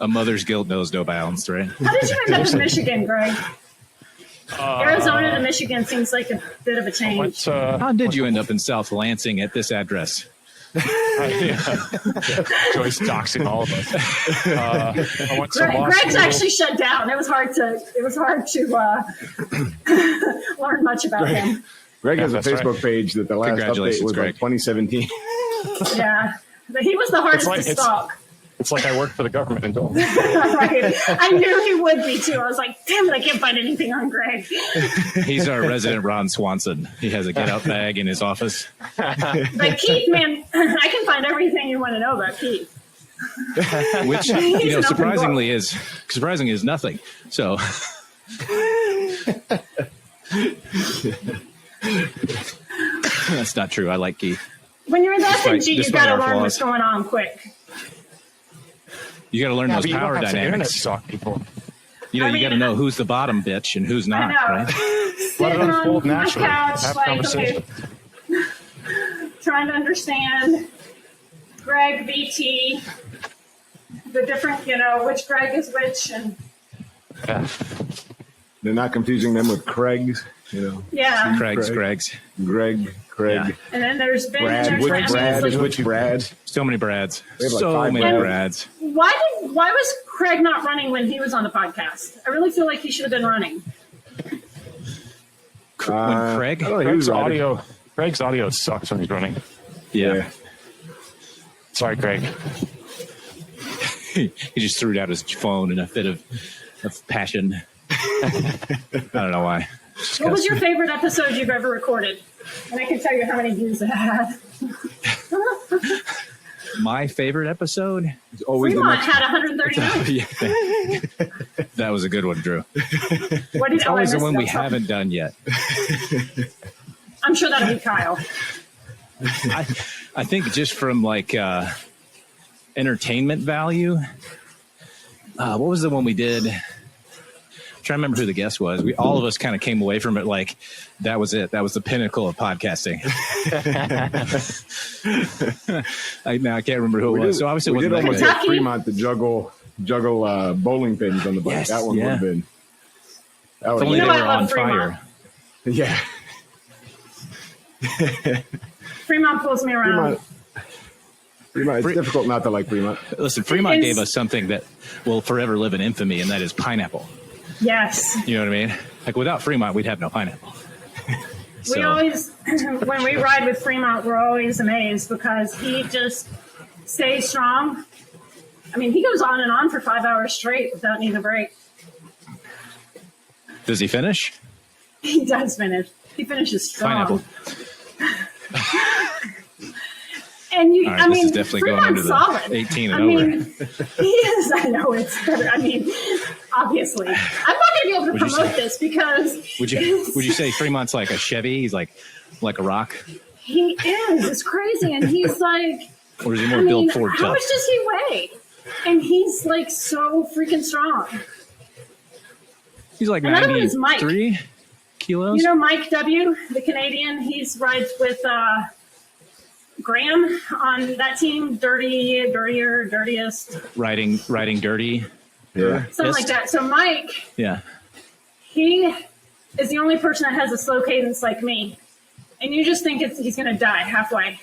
A mother's guilt knows no bounds, right? How did you end up in Michigan, Greg? Arizona to Michigan seems like a bit of a change. How did you end up in South Lansing at this address? Joyce doxing all of us. I went to law Greg's school. actually shut down. It was hard to learn much about him. Greg has a that's Facebook right. page that the last update Congratulations, was like Greg. 2017. Yeah, but he was the hardest like- to stalk. It's like I work for the government and don't. Right. I knew he would be too. I was like, damn it, I can't find anything on Greg. He's our resident Ron Swanson. He has a get-out bag in his office. But Keith, man, I can find everything you want to know about Keith. Which He's an open surprisingly is nothing. So that's not true. I like Keith. When you're in the Despite- FNG, you despite got to our learn flaws. what's going on quick. You got to learn Yeah, those but you power don't have to internet dynamics. stalk people. You know, I you got to mean, know who's the bottom bitch and who's not, I know. right? Let Sitting it unfold on my naturally. couch, Have like, conversation. okay, trying to understand Greg, VT, the different, which Greg is which, and Yeah. They're not confusing them with Craig's, yeah. Greg's. Greg, Craig, Yeah. And then there's Ben. Brad, and which there's Brad, like, which Brad. So many Brads. We have like So 5 many Brads. Brads. why was Craig not running when he was on the podcast? I really feel like he should have been running. When Craig? I don't know, he was riding. Greg's audio sucks when he's running. Yeah. Sorry, Greg. He just threw out his phone in a fit of passion. I don't know why. What was your favorite episode you've ever recorded? And I can tell you how many views it had. My favorite episode? It's always the Fremont next had 139. Yeah. That was a good one, Drew. What did, It's always I the one we missed that. haven't done yet. I'm sure that'll be Kyle. I think just from like entertainment value. What was the one we did? I'm trying to remember who the guest was. All of us kind of came away from it like that was it. That was the pinnacle of podcasting. I can't remember who it was. So obviously it we did wasn't that almost good. Kentucky? get Fremont to juggle bowling pins on the bike. Yes, That one would have yeah. been. That If would only You they know were I love on Fremont. fire. yeah. Fremont pulls me around. Fremont. It's difficult not to like Fremont. Listen, Fremont It's- gave us something that will forever live in infamy, and that is pineapple. Yes. You know what I mean? Like without Fremont, we'd have no pineapple. We always, when we ride with Fremont, we're always amazed because he just stays strong. I mean, he goes on and on for 5 hours straight without needing a break. Does he finish? He does finish. He finishes strong. Pineapple. And you, All right, I this mean, is definitely going Fremont's into the solid. 18 and I over. mean, he is. I know it's. I mean, obviously, I'm not going to be able to Would you promote say- this because Would you say Fremont's like a Chevy? He's like a rock, he is. It's crazy, and he's like. or is he I more mean, built Ford how tough? much does he weigh? And he's like so freaking strong. He's like Another one is Mike. 93 kilos. You know Mike W, the Canadian. He's rides with Graham on that team. Dirtiest, riding dirty. Yeah. something like that. So Mike, Yeah. he is the only person that has a slow cadence like me, and you just think he's going to die halfway,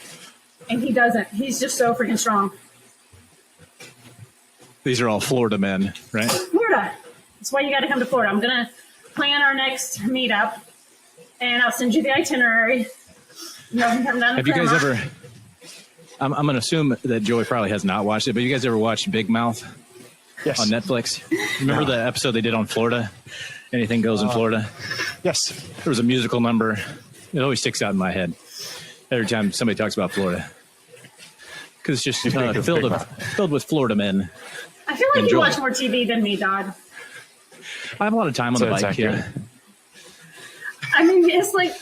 and he doesn't. He's just so freaking strong. These are all Florida men, right? Florida. That's why you got to come to Florida. I'm going to plan our next meetup, and I'll send you the itinerary. You can come down to Have you guys Fremont. ever? I'm going to assume that Joey probably has not watched it, but you guys ever watched Big Mouth Yes. on Netflix? Remember the episode they did on Florida? Anything goes in Florida. Yes. There was a musical number. It always sticks out in my head every time somebody talks about Florida, because it's just You think of filled Big with Florida men. I feel like Enjoy. you watch more TV than me, Dodd. I have a lot of time on the So it's bike here. accurate. I mean, it's like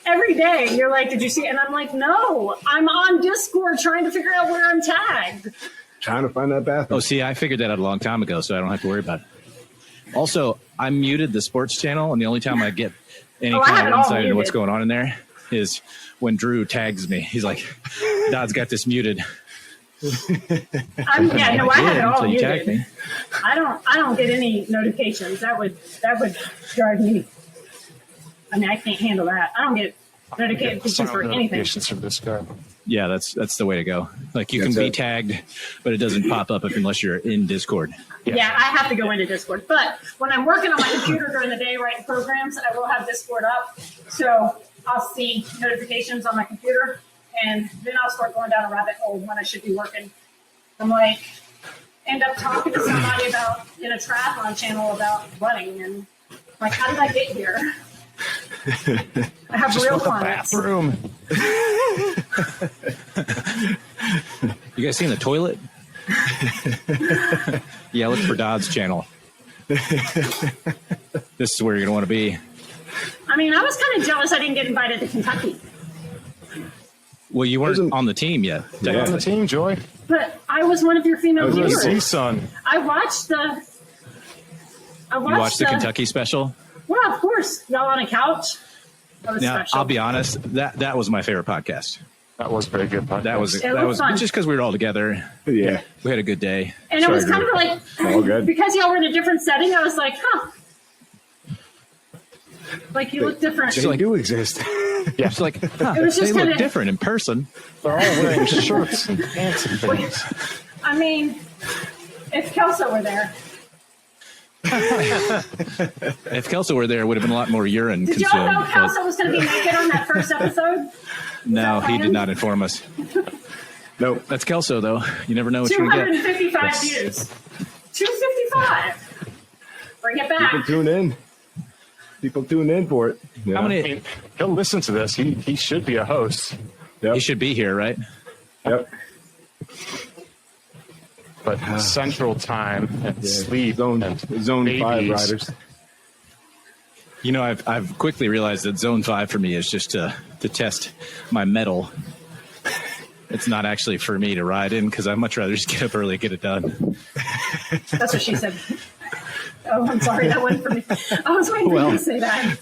every day you're like, did you see? And I'm like, no, I'm on Discord trying to figure out where I'm tagged. Trying to find that bathroom. Oh, see, I figured that out a long time ago, so I don't have to worry about it. Also, I muted the sports channel, and the only time I get any I have kind it of all insight into what's muted. going on in there is when Drew tags me. He's like, Dodd's got this muted. I have it all until you tagged muted. me. I don't get any notifications. That would drive me. I mean, I can't handle that. I don't get notifications for anything. Notifications from this guy. Yeah, that's the way to go. Like, you can That's be it. tagged, but it doesn't pop up unless you're in Discord. Yeah, I have to go into Discord. But when I'm working on my computer during the day writing programs, I will have Discord up. So I'll see notifications on my computer, and then I'll start going down a rabbit hole when I should be working. I'm like, end up talking to somebody about in a triathlon channel about running, and like, how did I get here? I have Just real want the clients. bathroom. You guys seen the toilet? Yeah, look for Dodd's channel. This is where you're going to want to be. I mean, I was kind of jealous I didn't get invited to Kentucky, Well, you weren't Doesn't- on the team yet. You're on the technically. team, Joy. but I was one of your female You're the viewers. C-Son. I watched the. You watched the Kentucky special? Well, of course, y'all on a couch. That was Now, special. I'll be honest, that was my favorite podcast. That was a very good podcast. That was It was fun. just because we were all together. Yeah. We had a good day. And it Sorry, was kind Drew. of like, All good. because y'all were in a different setting, I was like, huh. Like, you look different. They do exist. Yeah. It's like, huh, It was they just look kinda- different in person. They're all wearing shorts and pants and things. I mean, if Kelso were there. If Kelso were there, it would have been a lot more urine Did consumed. y'all know but Kelso was going to be naked on that first episode? no, that he did planned? not inform us. Nope. That's Kelso, though. You never know what you're going to get. 255 views. 255. Bring it People back. tune in. People tune in for it. Yeah. How I many? mean, he'll listen to this. He should be a host. Yep. He should be here, right? Yep. But Central Time and sleep Zone and 5 babies. riders. You know, I've quickly realized that Zone 5 for me is just to test my mettle. It's not actually for me to ride in because I'd much rather just get up early and get it done. That's what she said. Oh, I'm sorry. That wasn't for me. I was waiting for you to say that.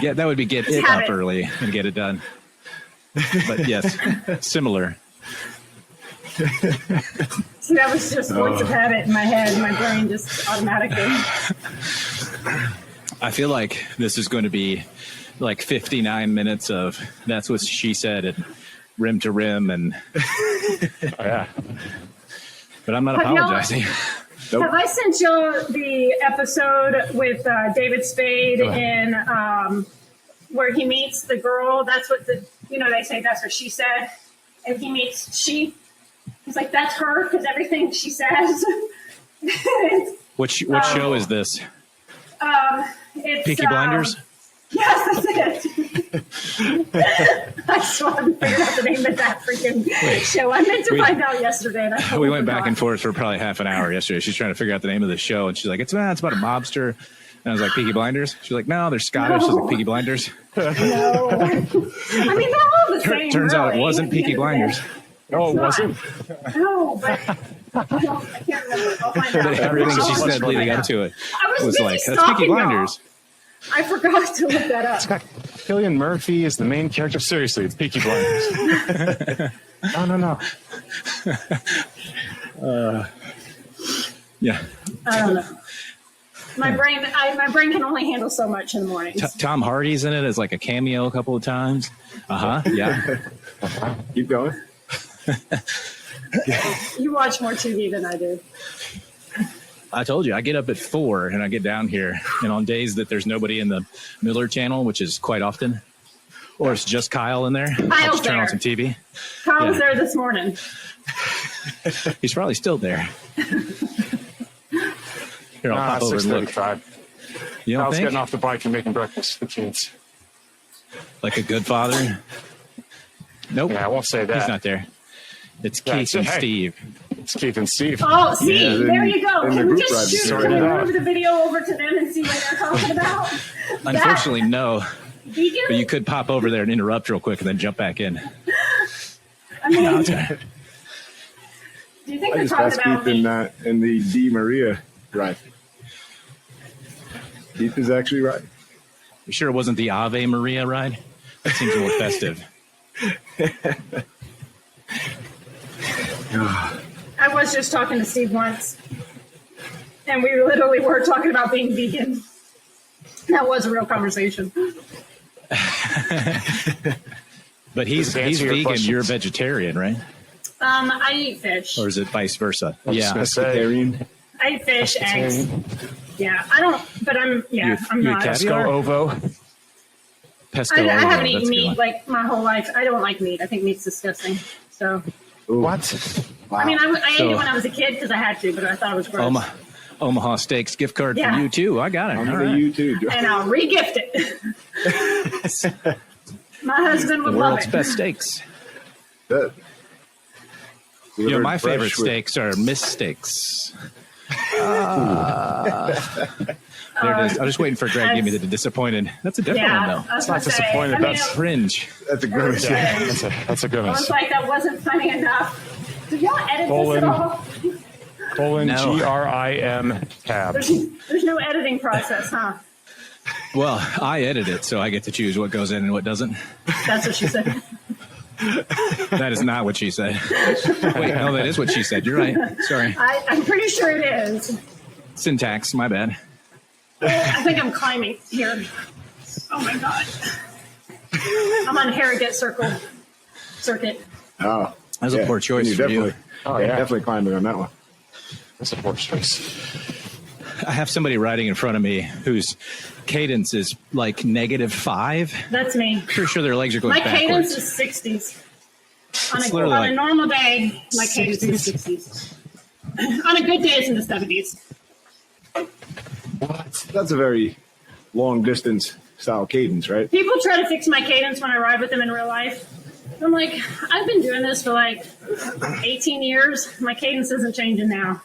Yeah, that would be get it have up it. early and get it done. But yes, similar. See, that was just voice of habit in my head. My brain just automatically. I feel like this is going to be like 59 minutes of that's what she said and rim to rim, and Oh, yeah. but I'm not Have y'all- apologizing. Nope. Have I sent you the episode with David Spade in where he meets the girl? That's what they say that's what she said. And he meets she. He's like, that's her because everything she says. What show is this? It's Peaky Blinders? Yes, that's it. I still haven't figured out the name of that freaking show. I meant to find out yesterday. And I We totally went back forgot. and forth for probably half an hour yesterday. She's trying to figure out the name of the show, and she's like, it's about a mobster. And I was like, Peaky Blinders? She's like, no, they're Scottish. She's like, Peaky Blinders. No. I mean, they're all the same. Turns out it really, wasn't at the Peaky end of the day. Blinders. No, it wasn't. No, but I can't remember. I'll find out. But everything she I'll said find leading out. up to it I was was busy like, that's stalking Peaky y'all. Blinders. I forgot to look that up. Cillian Murphy is the main character. Seriously, it's Peaky Blinders. No. Yeah. I don't know. My brain can only handle so much in the mornings. Tom Hardy's in it as like a cameo a couple of times. Yeah. Keep going. You watch more TV than I do. I told you, I get up at 4 and I get down here. And on days that there's nobody in the Miller channel, which is quite often, or it's just Kyle in there, I'll Kyle's just turn on there. some TV. Kyle was Yeah. there this morning. He's probably still there. Here, I'll pop over and look. 6:35. You I don't was think? getting off the bike and making breakfast for the kids. Like a good father? Nope. Yeah, I won't say that. He's not there. It's Yeah, Casey and hey. Steve. It's Keith and Steve. Oh, see, Yeah, there you go. in the Can we group just ride, shoot? sorted Can we it out. move the video over to them and see what they're talking about? Unfortunately, no. Vegan? But you could pop over there and interrupt real quick and then jump back in. I mean, No, do it's- you think I they're just talking passed about Keith me? in the D Maria ride. Keith is actually right. You sure it wasn't the Ave Maria ride? That seems more festive. I was just talking to Steve once, and we literally were talking about being vegan. That was a real conversation. But he's To answer your vegan, questions. you're a vegetarian, right? I eat fish. Or is it vice versa? I was just Yeah. gonna say, Pescatarian. I eat fish, eggs. Yeah, I don't, but I'm You not. a I, caviar? Pesco Ovo. Pesco. I haven't that's eaten a good meat one. like my whole life. I don't like meat. I think meat's disgusting. So, Ooh, What? wow. I mean, I ate So- it when I was a kid because I had to, but I thought it was gross. Omaha Steaks gift card Yeah. for you too. I got it. I'm All gonna right. you too. And I'll re-gift it. My husband would The love world's it. best steaks. That- You know, my Fresh favorite with- steaks are Miss Steaks. There it is. I'm just waiting for Greg to give me the disappointed. That's a different one, Yeah, though. I was not gonna say, disappointed, I mean, that's Cringe. That's a grimace. Okay. Yeah. That's a good I one. was like, that wasn't funny enough. Did y'all edit Colon. this at all? Colon No. GRIM tab. There's no editing process, huh? Well, I edit it, so I get to choose what goes in and what doesn't. That's what she said. That is not what she said. Wait, no, that is what she said. You're right. Sorry. I'm pretty sure it is. Syntax, my bad. I think I'm climbing here. Oh my god. I'm on Harrogate Circuit. Oh, That was a poor choice you for you. definitely, Oh, yeah. definitely climbing on that one. That's a poor choice. I have somebody riding in front of me whose cadence is like -5. That's me. Pretty sure their legs are going My cadence backwards. is 60s. On It's a literally like- normal day, my cadence is 60s. On a good day, it's in the 70s. That's a very long distance style cadence, right? People try to fix my cadence when I ride with them in real life. I'm like, I've been doing this for like 18 years. My cadence isn't changing now.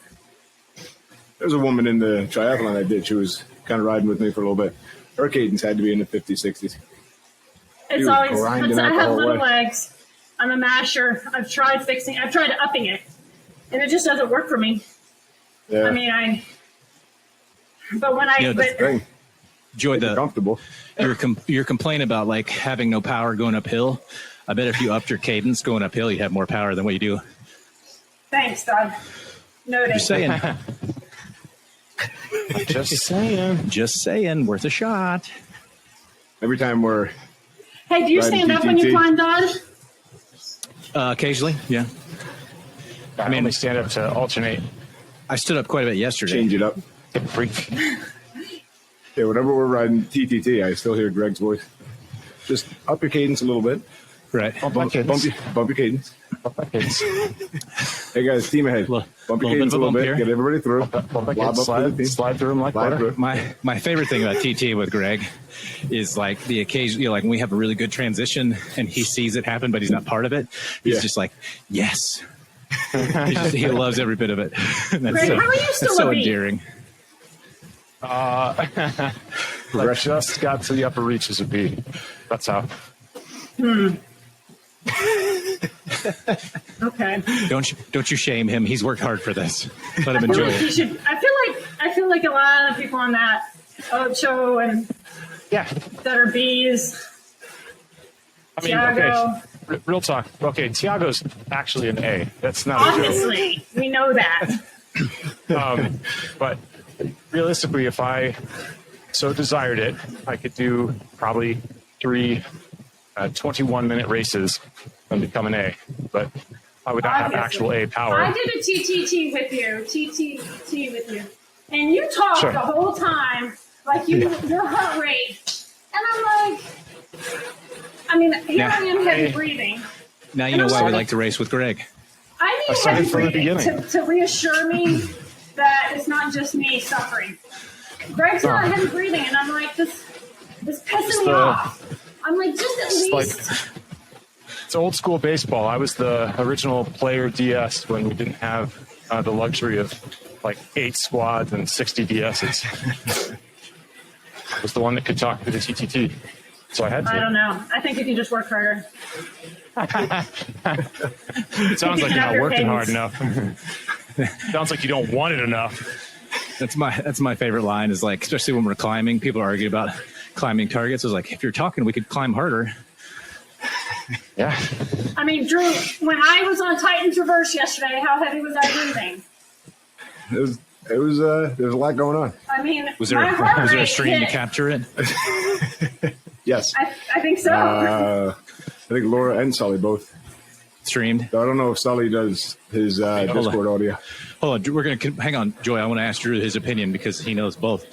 There's a woman in the triathlon I did. She was kind of riding with me for a little bit. Her cadence had to be in the 50s, 60s. It's was always, grinding I out the have whole little way. legs. I'm a masher. I've tried upping it, and it just doesn't work for me. Yeah, I mean, but when Yeah, that's thing. Joy, You're the comfortable. your complaint about like having no power going uphill. I bet if you upped your cadence going uphill, you'd have more power than what you do. thanks, Doug. Noted. Just saying. Just saying. Just saying. Worth a shot. Every time we're Hey, do you Riding stand up when you TTT. climb, Doug? Occasionally, yeah. I mean- only stand up to alternate. I stood up quite a bit yesterday. change it up. Freak. Yeah, whenever we're riding TTT, I still hear Greg's voice. Just up your cadence a little bit. Right. Bump your cadence. Hey guys, team ahead. Little- Bump your little bit cadence of a a little bump bit. here. Get everybody through. Lob up for the team. Slide through them like Slide butter. through. My favorite thing about TT with Greg is like the occasion, you know, like when we have a really good transition and he sees it happen, but he's not part of it. He's Yeah. just like, yes. He loves every bit of it. And that's Greg, so, how are you that's still so a bee? endearing. I Progression. just got to the upper reaches of B. That's how. Okay. Don't you shame him. He's worked hard for this. Let him I feel enjoy like you it. should. I feel like a lot of people on that Ocho and Yeah. that are bees. I mean, Tiago. okay. Real talk. Okay, Tiago's actually an A. That's not a joke. Obviously, we know that. But realistically, if I so desired it, I could do probably 3 21-minute races and become an A. But I would not have Obviously. actual A power. I did a TTT with you, and you talked Sure. the whole time like your heart rate, and I'm like, I mean, here Yeah. I am heavy I- breathing. Now you know why we like to race with Greg. I I need started heavy from the breathing beginning. to reassure me that it's not just me suffering. Greg's not heavy breathing, and I'm like, this pissing me the- off. I'm like, just at It's like least. it's old school baseball. I was the original player DS when we didn't have the luxury of like 8 squads and 60 DSs. Was the one that could talk to the TTT. So I had to. I don't know. I think if you just work harder. It sounds like you're not working hard enough. Sounds like you don't want it enough. That's my favorite line is like, especially when we're climbing, people argue about climbing targets. It's like, if you're talking, we could climb harder. Yeah. I mean, Drew, when I was on Titan Traverse yesterday, how heavy was I breathing? It was there's a lot going on. I mean, Was there my heart a rate stream to hit. capture it? Yes. I think so. I think Laura and Sully both. Streamed. I don't know if Sully does his hold on. Discord audio. Hold on, Drew, we're gonna hang on, Joy. I want to ask Drew his opinion because he knows both.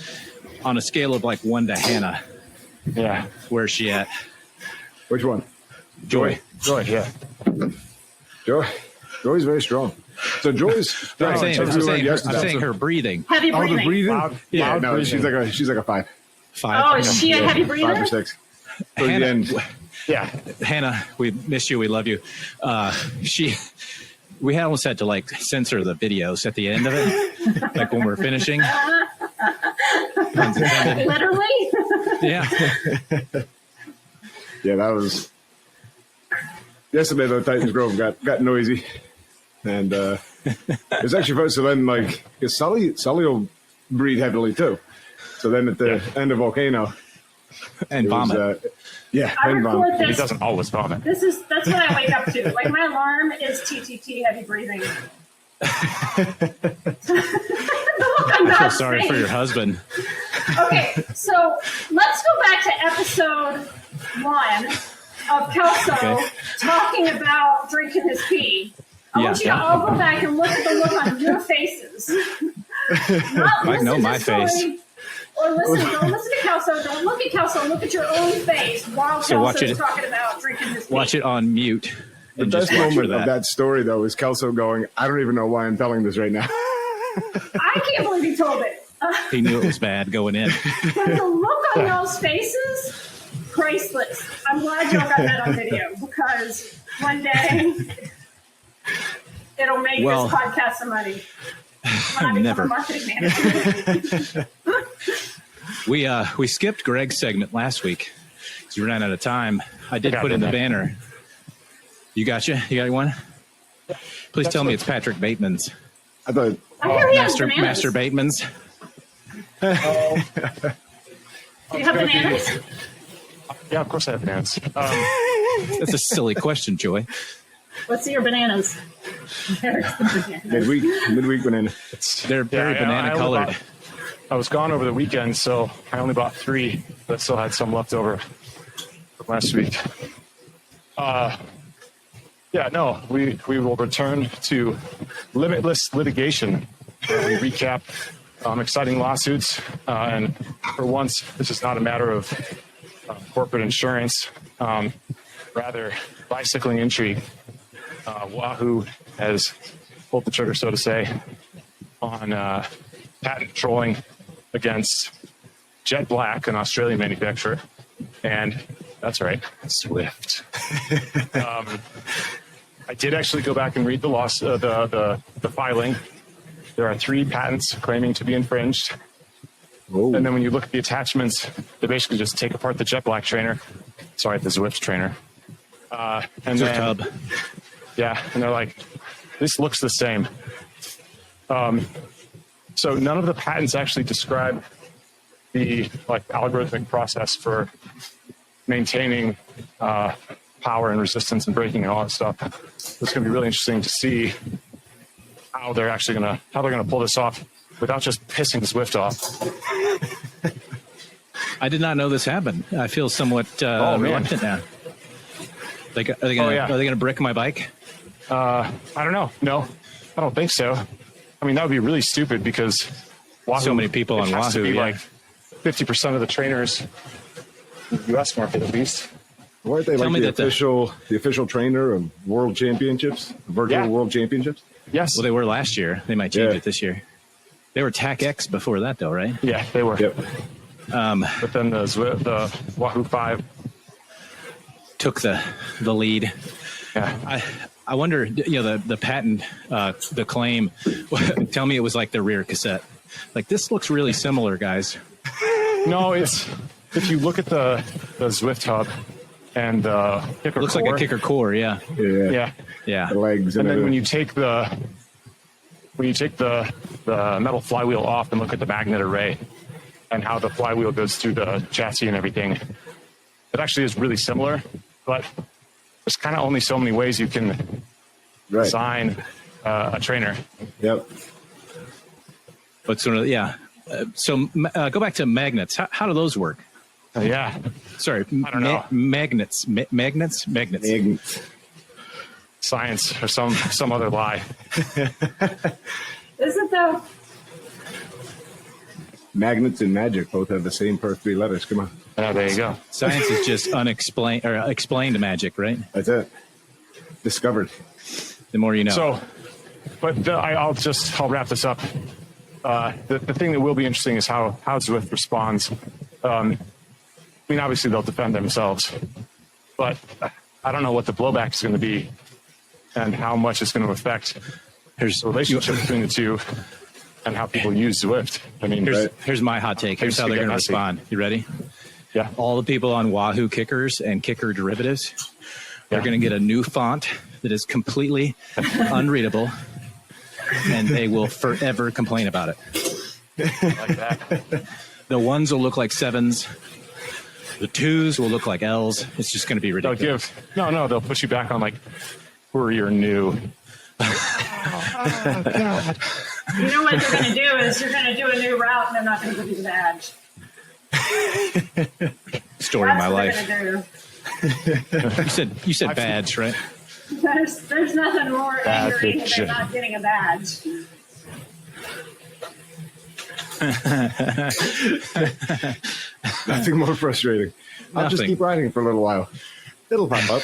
On a scale of like 1 to Hannah, Yeah. where's she at? Which one? Joy. Joy, yeah. Joy's very strong. So Joy's. I'm saying yesterday. her breathing. Heavy Oh, breathing. the breathing? Loud Yeah, no, breathing. she's like a 5. 5. Oh, is she a heavy breather? 5 or 6. Towards the Hannah, end. Yeah. Hannah, we miss you. We love you. We almost had to like censor the videos at the end of it, like when we're finishing. Puns intended. Literally? Yeah. Yeah, that was yesterday. The Titans Grove got noisy, and it was actually fun. So then, like, 'cause Sully will breathe heavily too. So then at the end of Volcano, And it was, vomit. yeah, I and record vomit. He this. doesn't always vomit. That's what I wake up to. Like my alarm is TTT heavy breathing. The look on I feel God's sorry for face. your husband. Okay, so let's go back to episode 1 of Kelso Okay. talking about drinking his pee. I want you to all go back and look at the look on your faces. Not I know listen to my face. Sully, or don't listen to Kelso. Don't look at Kelso. Look at your own face while So watch Kelso's it- talking about drinking his pee. Watch it on mute The and just best watch for moment of that. that story, though, is Kelso going, I don't even know why I'm telling this right now. I can't believe he told it. He knew it was bad going in. But the look on y'all's faces, priceless. I'm glad y'all got that on video because one day it'll make Well, this podcast some money. When I become never. a marketing manager. We skipped Greg's segment last week because we ran out of time. I did got put in the that. banner. You got one? Please tell me it's Patrick Bateman's. I thought, I hear he has bananas. Master Bateman's. Do you have bananas? Yeah, of course I have bananas. That's a silly question, Joy. Let's see your bananas. There's the bananas. midweek banana. They're very banana colored. I was gone over the weekend, so I only bought 3, but still had some left over from last week. We will return to limitless litigation. Where we recap exciting lawsuits, and for once, this is not a matter of corporate insurance, rather bicycling intrigue. Wahoo has pulled the trigger, so to say, on patent trolling against Jet Black, an Australian manufacturer, and that's right, Swift. I did actually go back and read the filing. There are 3 patents claiming to be infringed. Oh, And then when you look at the attachments, they basically just take apart the Jet Black trainer. Sorry, the Zwift trainer. And It's a then, tub. yeah, and they're like, this looks the same. So none of the patents actually describe the algorithmic process for maintaining power and resistance and braking and all that stuff. It's going to be really interesting to see how they're gonna pull this off without just pissing Zwift off. I did not know this happened. I feel somewhat man. reluctant now. Are they gonna brick my bike? I don't know. No, I don't think so. I mean, that would be really stupid because Wahoo, So many people it on has to Wahoo, be yeah. like 50% of the trainers in the U.S. market, at least. weren't they Tell like me the that the- official trainer of world championships, virtual Yeah. world championships? Yes. Well, they were last year. They might change Yeah. it this year. They were TAC X before that, though, right? Yeah, they were. Yep. But then the Wahoo 5. Took the lead. Yeah. I wonder, the patent, the claim, tell me it was like the rear cassette. Like, this looks really similar, guys. No, if you look at the Zwift hub and kicker Looks core, like a kicker core, yeah. Yeah. The legs. And then everything. when you take the metal flywheel off and look at the magnet array and how the flywheel goes through the chassis and everything, it actually is really similar, but there's kind of only so many ways you can design a trainer. Yep. But sort of, yeah. So go back to magnets. How do those work? Yeah. Sorry, I don't know. Magnets. Magnets. Science or some other lie. Isn't though? Magnets and magic both have the same first 3 letters. Come on. Oh, there you go. Science is just unexplained or explained magic, right? That's it. Discovered. The more you know. So, but I'll wrap this up. The thing that will be interesting is how Zwift responds. I mean, obviously they'll defend themselves, but I don't know what the blowback is going to be and how much it's going to affect the relationship between the two and how people use Zwift. I mean, here's my hot take. Here's how they're going to respond. You ready? Yeah. All the people on Wahoo kickers and kicker derivatives, they're going to get a new font that is completely unreadable, and they will forever complain about it. Like that. The ones will look like 7s. The 2s will look like L's. It's just going to be ridiculous. They'll put you back on like Courier New. Oh, God. You know what they're going to do is you're going to do a new route and they're not going to give you the badge. Story of my life. That's what You said badge, right? there's nothing more angry than not getting a badge. Nothing more frustrating. I'll just keep riding for a little while. It'll pop up.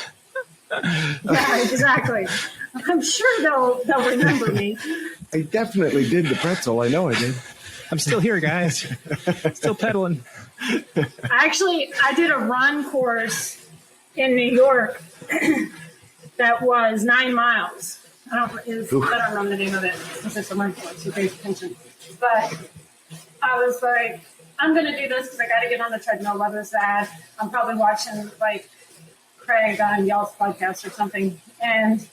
Yeah, exactly. I'm sure they'll remember me. I definitely did the pretzel. I know I did. I'm still here, guys. Still pedaling. I did a run course in New York that was 9 miles. I don't remember the name of it since it's a run course. You pay attention. But I was like, I'm going to do this because I got to get on the treadmill. Love is bad. I'm probably watching like Craig on Y'all's podcast or something, and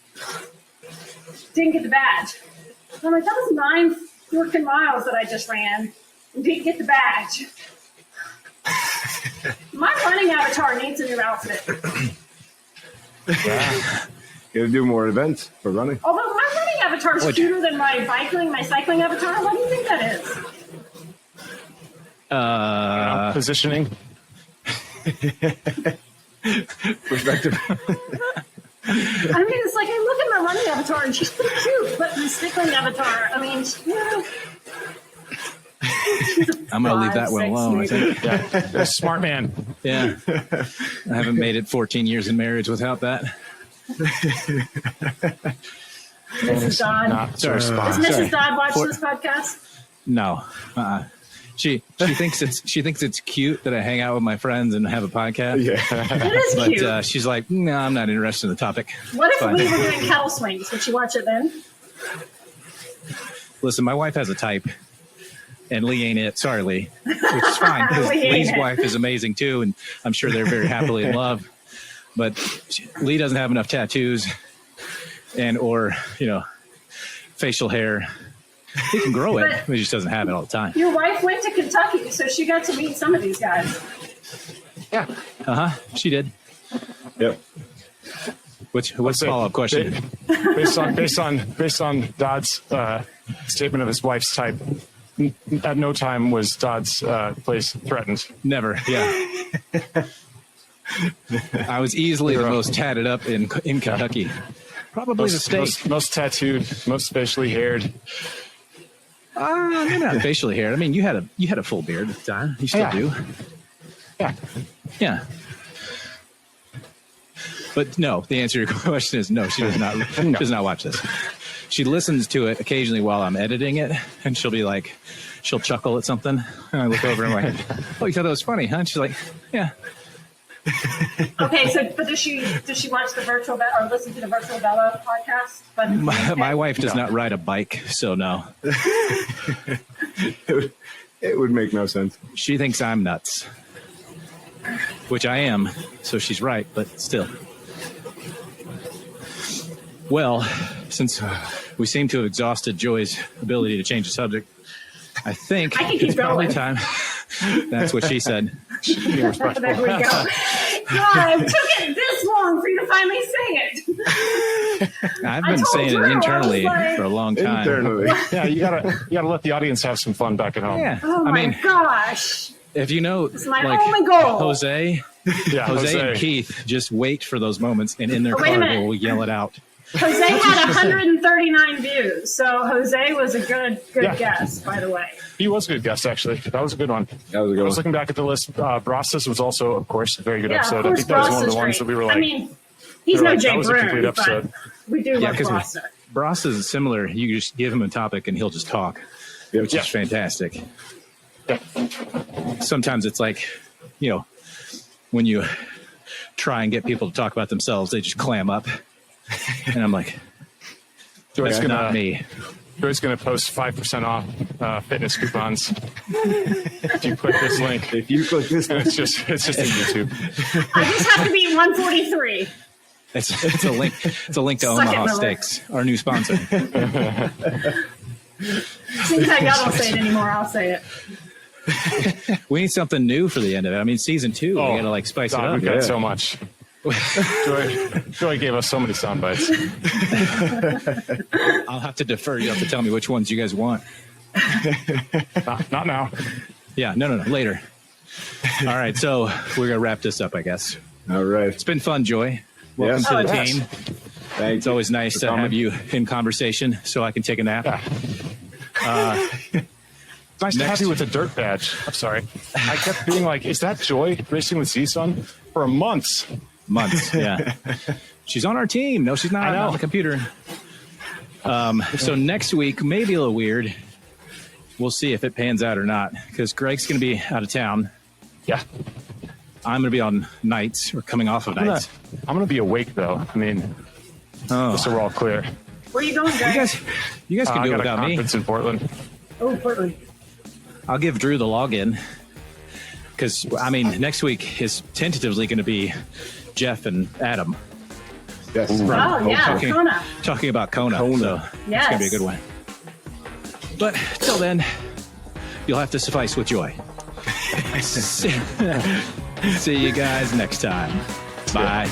didn't get the badge. I'm like, that was 9 freaking miles that I just ran and didn't get the badge. My running avatar needs a new outfit. Yeah. You gotta do more events for running. Although my running avatar is cuter than my cycling avatar. What do you think that is? Positioning. Perspective. I mean, it's like I look at my running avatar and she's pretty cute, but my cycling avatar, I mean, I'm going to leave that one alone, I think. Yeah. Smart man. Yeah. I haven't made it 14 years in marriage without that. Mrs. Dodd. Sorry. Does Mrs. Dodd watch this podcast? No. She thinks it's cute that I hang out with my friends and have a podcast. Yeah. It is But cute. she's like, no, I'm not interested in the topic. What if Fine. we were doing kettle swings? Would she watch it then? Listen, my wife has a type, and Lee ain't it. Sorry, Lee. Which is fine, because Lee ain't Lee's it. wife is amazing, too, and I'm sure they're very happily in love. But Lee doesn't have enough tattoos or facial hair. He can grow it, but he just doesn't have it all the time. Your wife went to Kentucky, so she got to meet some of these guys. Yeah. She did. Yep. What's the follow-up question? Based on Dodd's statement of his wife's type, at no time was Dodd's place threatened. Never. Yeah. I was easily the most tatted up in Kentucky. Probably the state. Most tattooed, most facially haired. You're not facially haired. I mean, you had a full beard at the time. You still do. Yeah. Yeah. But no, the answer to your question is no. She does not. She does not watch this. She listens to it occasionally while I'm editing it, and she'll be like, she'll chuckle at something, and I look over and I'm like, "Oh, you thought that was funny, huh?" And she's like, "Yeah." Okay, so but does she watch the virtual or listen to the Virtual Bella podcast? But My wife does not ride a bike, so no. It would make no sense. She thinks I'm nuts, which I am, so she's right, but still. Well, since we seem to have exhausted Joy's ability to change the subject, I think I can keep it's probably going. time. That's what she said. There we go. God, it took it this long for you to finally say it. I've I been told saying Drew, it I was internally like- for a long time. Internally. Yeah, you gotta let the audience have some fun back at home. Yeah, Oh I my mean, gosh. if you know, It's my like only goal. Jose Yeah, and Keith just wait for those moments, and in their Oh, wait a car they minute. will yell it out. Jose had 139 views, so Jose was a good Yeah. guess, by the way. He was a good guest, actually. That was a good one. That was a good I was one. looking back at the list. Brosses was also, of course, a very good Yeah, episode. of I course, think that was Ross one of is the ones great. that we were like, I mean, he's we were no like, Jay that was a complete Broom, but episode. we do Yeah, love because Rosser. Bross is similar. You just give him a topic and he'll just talk, which Yeah. is fantastic. Yeah. Sometimes it's like, when you try and get people to talk about themselves, they just clam up. And I'm like, Joy's that's not me. Joy's going to post 5% off fitness coupons. If you click this link, If you click this, it's just in YouTube. I just have to beat 143. It's a link. It's a link to Suck it, Omaha Miller. Steaks, our new sponsor. Seems like y'all don't say it anymore. I'll say it. We need something new for the end of it. I mean, season 2, we gotta like spice God, it up. we've got so much. Joy gave us so many sound bites. I'll have to defer. You have to tell me which ones you guys want. Not now. Yeah, no, later. All right, so we're gonna wrap this up, I guess. all right. It's been fun, Joy. Welcome Yes. to the Oh, yes. team. Thank It's always nice to have you in conversation, so I can take a nap. Yeah. It's nice to Next. have you with a dirt badge. I'm sorry. I kept being like, is that Joy racing with Z-Sun? For months. Months, yeah. She's on our team. No, she's not. I know. Not on the computer. So next week, maybe a little weird. We'll see if it pans out or not, because Greg's going to be out of town. Yeah. I'm going to be on nights, or coming off of I'm nights. gonna be awake though. I mean, just so we're all clear. Where you going, Greg? You guys can I do it got a without me. conference in Portland. Oh, Portland. I'll give Drew the login, because I mean, next week is tentatively going to be Jeff and Adam Yes. Oh, yeah, talking, Kona. talking about Kona. Kona. So it's going to be a good one. But till then, you'll have to suffice with joy. See you guys next time. Bye.